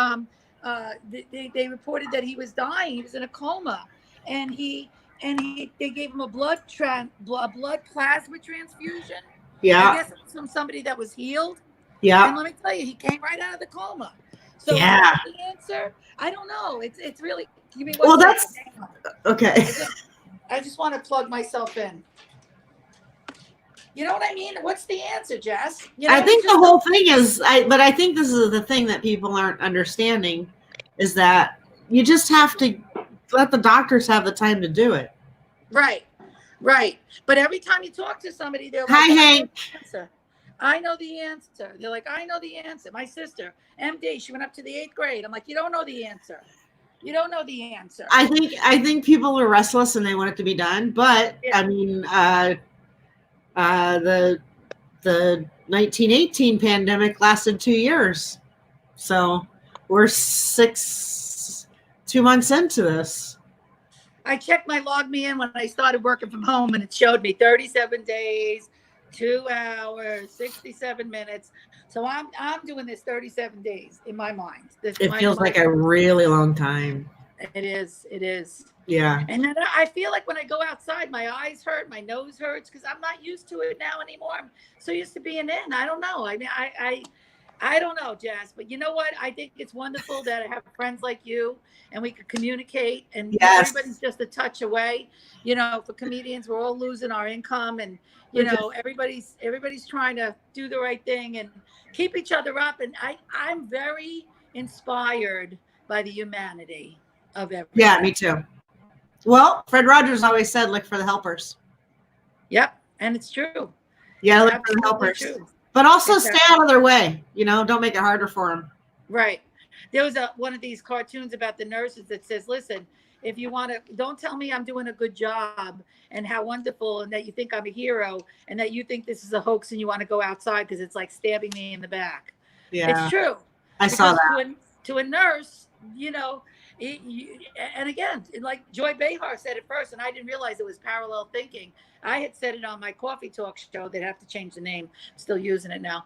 they reported that he was dying. He was in a coma. And they gave him a blood plasma transfusion. Yeah. I guess from somebody that was healed. Yeah. And let me tell you, he came right out of the coma. So yeah. the answer, I don't know. It's really. Give me Well, one that's second. okay. I just want to plug myself in. You know what I mean? What's the answer, Jess? You know, I think the whole thing is, but I think this is the thing that people aren't understanding, is that you just have to let the doctors have the time to do it. Right, right. But every time you talk to somebody, they're like, Hi, Hank. I know the answer. They're like, I know the answer. My sister, MD, she went up to the 8th grade. I'm like, you don't know the answer. You don't know the answer. I think people are restless and they want it to be done. But yeah. I mean, the 1918 pandemic lasted 2 years, so we're 2 months into this. I checked my log me in when I started working from home, and it showed me 37 days, 2 hours, 67 minutes. So I'm doing this 37 days in my mind. It feels like a really long time. It is. Yeah. And then I feel like when I go outside, my eyes hurt, my nose hurts, because I'm not used to it now anymore. I'm so used to being in. I don't know. I mean, I don't know, Jess, but you know what? I think it's wonderful that I have friends like you and we could communicate, and yes. Everybody's just a touch away. You know, for comedians, we're all losing our income, and you know, everybody's trying to do the right thing and keep each other up. And I'm very inspired by the humanity of everything. Yeah, me too. Well, Fred Rogers always said, look for the helpers. Yep. And it's true. Yeah, look for the helpers. True. But also stay out of their way. You know, don't make it harder for them. Right. There was one of these cartoons about the nurses that says, listen, if you want to, don't tell me I'm doing a good job and how wonderful and that you think I'm a hero and that you think this is a hoax and you want to go outside because it's like stabbing me in the back. Yeah. It's true. I saw that. To a nurse, you know, and again, like Joy Behar said it first, and I didn't realize it was parallel thinking. I had said it on my coffee talk show. They'd have to change the name. I'm still using it now.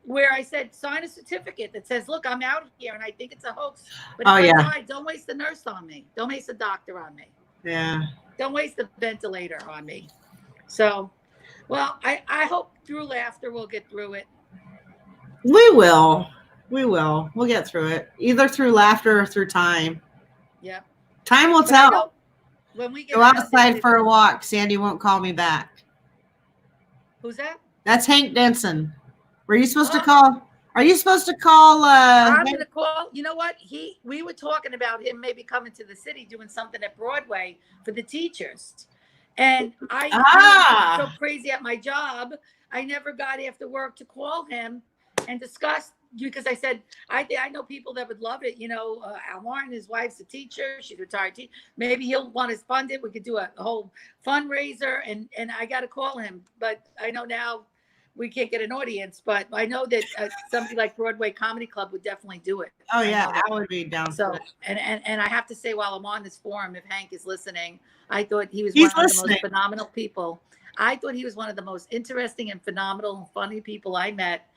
Where I said, sign a certificate that says, look, I'm out here and I think it's a hoax. But if I die, don't waste the nurse on me. Don't waste the doctor on me. Yeah. Don't waste the ventilator on me. So, well, I hope through laughter we'll get through it. We will. We'll get through it, either through laughter or through time. Yep. Time will tell. When we go outside for a walk, Sandy won't call me back. Who's that? That's Hank Denson. Were you supposed to call? Are you supposed to call? I'm going to call. You know what? We were talking about him maybe coming to the city doing something at Broadway for the teachers. And I was so crazy at my job, I never got after work to call him and discuss, because I said, I know people that would love it. You know, Al Martin, his wife's a teacher. She's a retired teacher. Maybe he'll want to fund it. We could do a whole fundraiser, and I got to call him. But I know now we can't get an audience, but I know that somebody like Broadway Comedy Club would definitely do it. Oh yeah, I would be down. So, and I have to say, while I'm on this forum, if Hank is listening, I thought he was one of the most phenomenal people. I thought he was one of the most interesting and phenomenal and funny people I met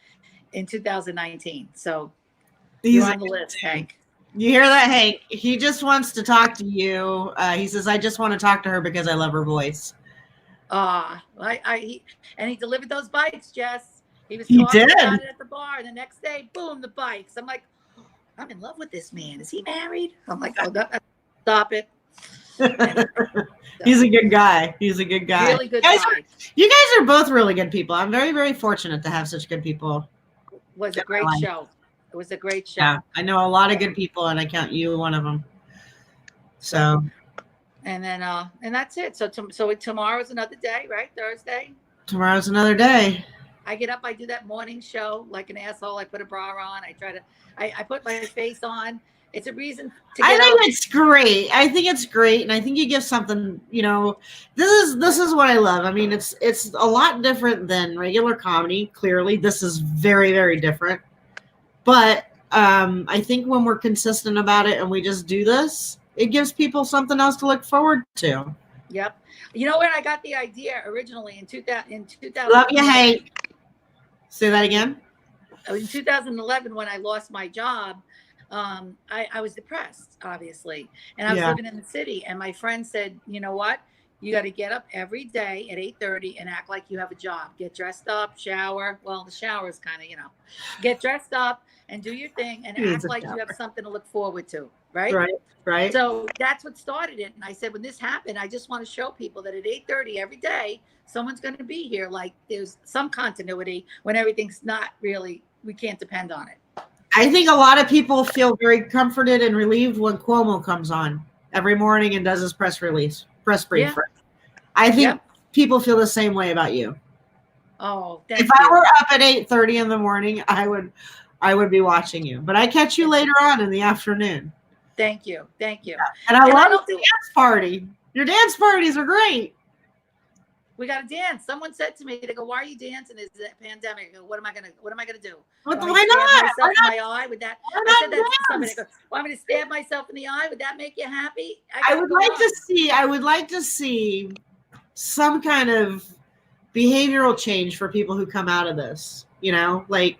in 2019. So you're on the list, Hank. You hear that, Hank? He just wants to talk to you. He says, I just want to talk to her because I love her voice. He delivered those bikes, Jess. He was talking about it at the bar, and the next day, boom, the bikes. I'm like, oh, I'm in love with this man. Is he married? I'm like, oh, stop it. He's a good guy. He's a good guy. Really good guy. You guys are both really good people. I'm very, very fortunate to have such good people. It was a great show. It was a great show. Yeah, I know a lot of good people, and I count you one of them. So. And then, and that's it. So tomorrow's another day, right? Thursday. Tomorrow's another day. I get up. I do that morning show like an asshole. I put a bra on. I put my face on. It's a reason to get I think it's great. I think it's great, and I think you give something. You know, this is what I love. I mean, it's a lot different than regular comedy. Clearly, this is very, very different. But I think when we're consistent about it and we just do this, it gives people something else to look forward to. Yep. You know when I got the idea originally in 2000. Love you, Hank. Say that again. In 2011, when I lost my job, I was depressed, obviously, and I was living in the city. And my friend said, "You know what? You got to get up every day at 8:30 and act like you have a job. Get dressed up, shower. Well, the shower is kind of, get dressed up and do your thing and act like you have something to look forward to, right? Right. So that's what started it. And I said, when this happened, I just want to show people that at 8:30 every day, someone's going to be here. Like there's some continuity when everything's not really, we can't depend on it. I think a lot of people feel very comforted and relieved when Cuomo comes on every morning and does his press brief. Yeah. I think people feel the same way about you. Oh, if I were up at 8:30 in the morning, I would be watching you. But I catch you later on in the afternoon. Thank you. Yeah. And I love the dance party. Your dance parties are great. We got to dance. Someone said to me, they go, "Why are you dancing? Is it a pandemic?" I go, what am I gonna do? Why not? Myself in my eye? Would that? I said that to somebody. Go, want me to stab myself in the eye? Would that make you happy? I would like to see some kind of behavioral change for people who come out of this. Like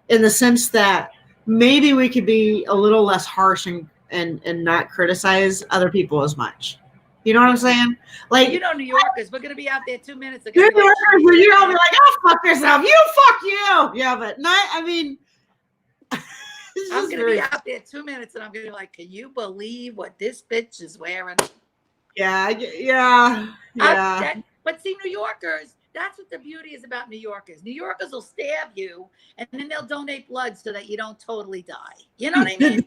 in the sense that maybe we could be a little less harsh and not criticize other people as much. You know what I'm saying? Like New Yorkers, we're gonna be out there 2 minutes ago. New Yorkers, you're all be like, "Oh, fuck yourself, fuck you." Yeah, but not. I mean, I'm gonna be out there 2 minutes, and I'm gonna be like, "Can you believe what this bitch is wearing?" Yeah. But see, New Yorkers, that's what the beauty is about New Yorkers. New Yorkers will stab you, and then they'll donate blood so that you don't totally die. You know what I mean?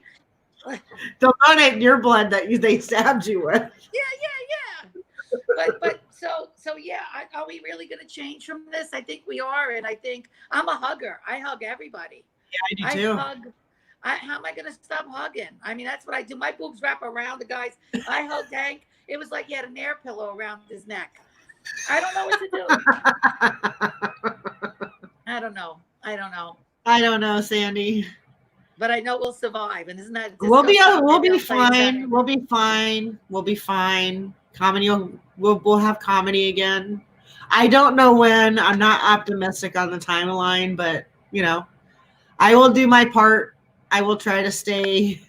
They'll donate your blood that they stabbed you with. Yeah. But so yeah, are we really going to change from this? I think we are, and I think I'm a hugger. I hug everybody. Yeah, I do too. How am I going to stop hugging? I mean, that's what I do. My boobs wrap around the guys. I hugged Hank. It was like he had an air pillow around his neck. I don't know what to do. I don't know. I don't know, Sandy. But I know we'll survive, and isn't that? We'll be fine. We'll be fine. Comedy. We'll have comedy again. I don't know when. I'm not optimistic on the timeline, but I will do my part. I will try to stay.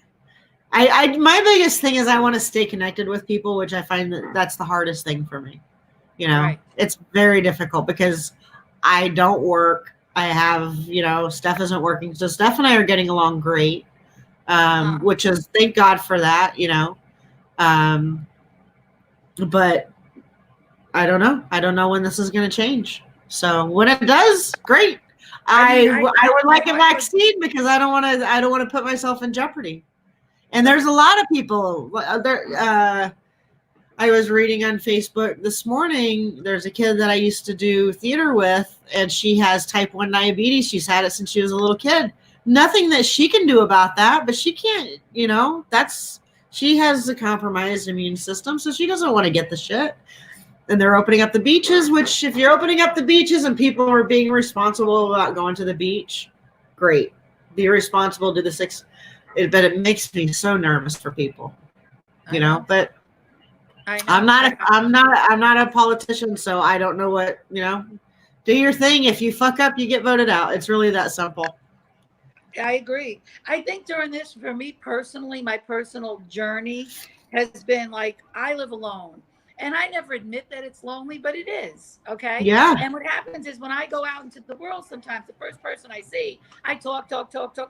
My biggest thing is I want to stay connected with people, which I find that's the hardest thing for me. Right. It's very difficult because I don't work. I have, Steph isn't working. So Steph and I are getting along great, which is, thank God for that, but I don't know. I don't know when this is going to change. So when it does, great. I would like a vaccine because I don't want to put myself in jeopardy. And there's a lot of people there. I was reading on Facebook this morning, there's a kid that I used to do theater with, and she has type 1 diabetes. She's had it since she was a little kid. Nothing that she can do about that, but she can't, she has a compromised immune system, so she doesn't want to get the shit. And they're opening up the beaches, which if you're opening up the beaches and people are being responsible about going to the beach, great. Be responsible to the but it makes me so nervous for people, but I'm not a politician, so I don't know what, do your thing. If you fuck up, you get voted out. It's really that simple. I agree. I think during this, for me personally, my personal journey has been like, I live alone. And I never admit that it's lonely, but it is. Okay. Yeah. And what happens is when I go out into the world, sometimes the first person I see, I talk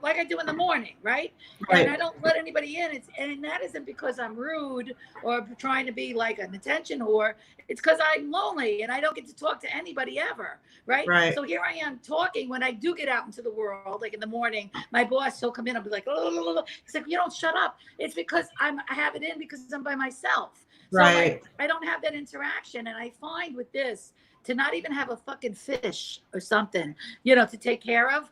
like I do in the morning. Right. And I don't let anybody in. And that isn't because I'm rude or trying to be like an attention whore. It's because I'm lonely and I don't get to talk to anybody ever. Right. So here I am talking when I do get out into the world, like in the morning, my boss will come in and be like, he's like, you don't shut up. It's because I have it in because I'm by myself. So I don't have that interaction. And I find with this, to not even have a fucking fish or something, to take care of.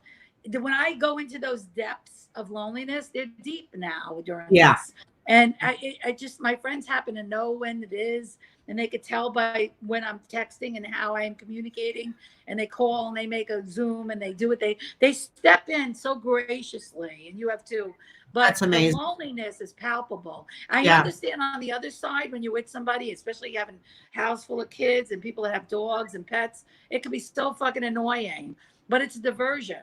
When I go into those depths of loneliness, they're deep now during this. And I just, my friends happen to know when it is. And they could tell by when I'm texting and how I am communicating. And they call and they make a Zoom and they do it. They step in so graciously. And you have to. But that's amazing. The loneliness is palpable. I understand on the other side when you're with somebody, especially having a house full of kids and people that have dogs and pets, it can be so fucking annoying. But it's a diversion,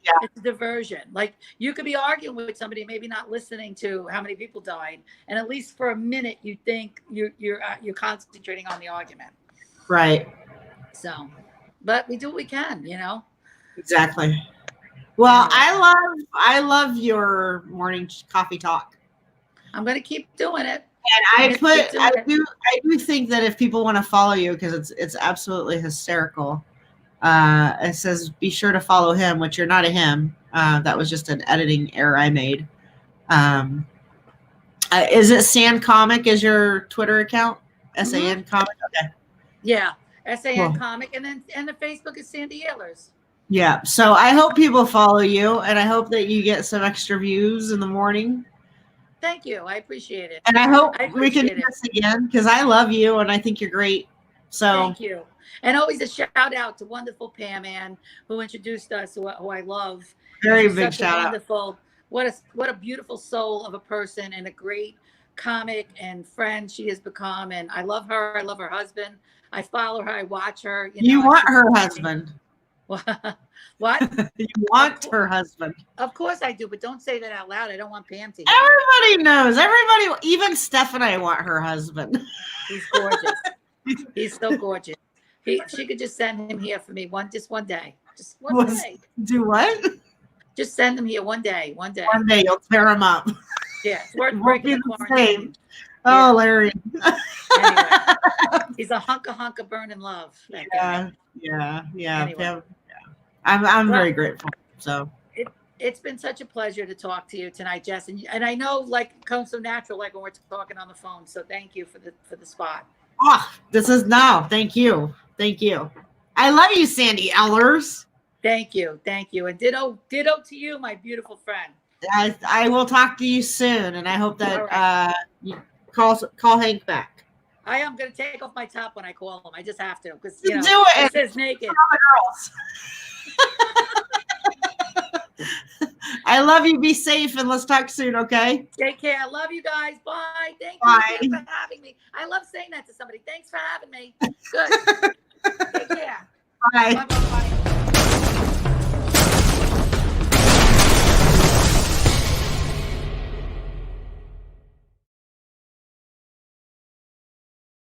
Yeah. It's a diversion. Like you could be arguing with somebody, maybe not listening to how many people died, and at least for a minute you think you're concentrating on the argument. Right. So, but we do what we can, you know. Exactly. Well, Anyway. I love your morning coffee talk. I'm going to keep doing it. And I do think that if people want to follow you, because it's absolutely hysterical. It says be sure to follow him, which you're not a him. That was just an editing error I made. Is it San Comic is your Twitter account? SAN Comic? Okay. Yeah. SAN Cool. Comic. And the Facebook is Sandy Ehlers. Yeah. So I hope people follow you, and I hope that you get some extra views in the morning. Thank you. I appreciate it. And I hope we can do this again, because I love you and I think you're great. So thank you. And always a shout out to wonderful Pam Ann, who introduced us, who I love. Very big shout out. What a beautiful soul of a person, and a great comic and friend she has become. And I love her. I love her husband. I follow her. I watch her. You want her husband. What? You want her husband. Of course I do, but don't say that out loud. I don't want Pam to hear. Everybody knows. Everybody, even Stephanie, want her husband. He's gorgeous. He's so gorgeous. She could just send him here for me just one day. Just one day. Do what? Just send him here one day. One day. One day you'll tear him up. Yeah, it's worth breaking the quarantine. Oh, Larry. Anyway, he's a hunk of burning love. Yeah. Anyway. I'm very grateful. So it's been such a pleasure to talk to you tonight, Jess, and I know like it comes so natural, like when we're talking on the phone. So thank you for the spot. Oh, this is now. Thank you. I love you, Sandy Ehlers. Thank you, and ditto to you, my beautiful friend. I will talk to you soon, and I hope that you call Hank back. I am going to take off my top when I call him. I just have to, because do it. It says naked. The girls. I love you. Be safe, and let's talk soon, okay? Take care. I love you guys. Bye. Thank you for having me. I love saying that to somebody. Thanks for having me. Good. Take care. Bye.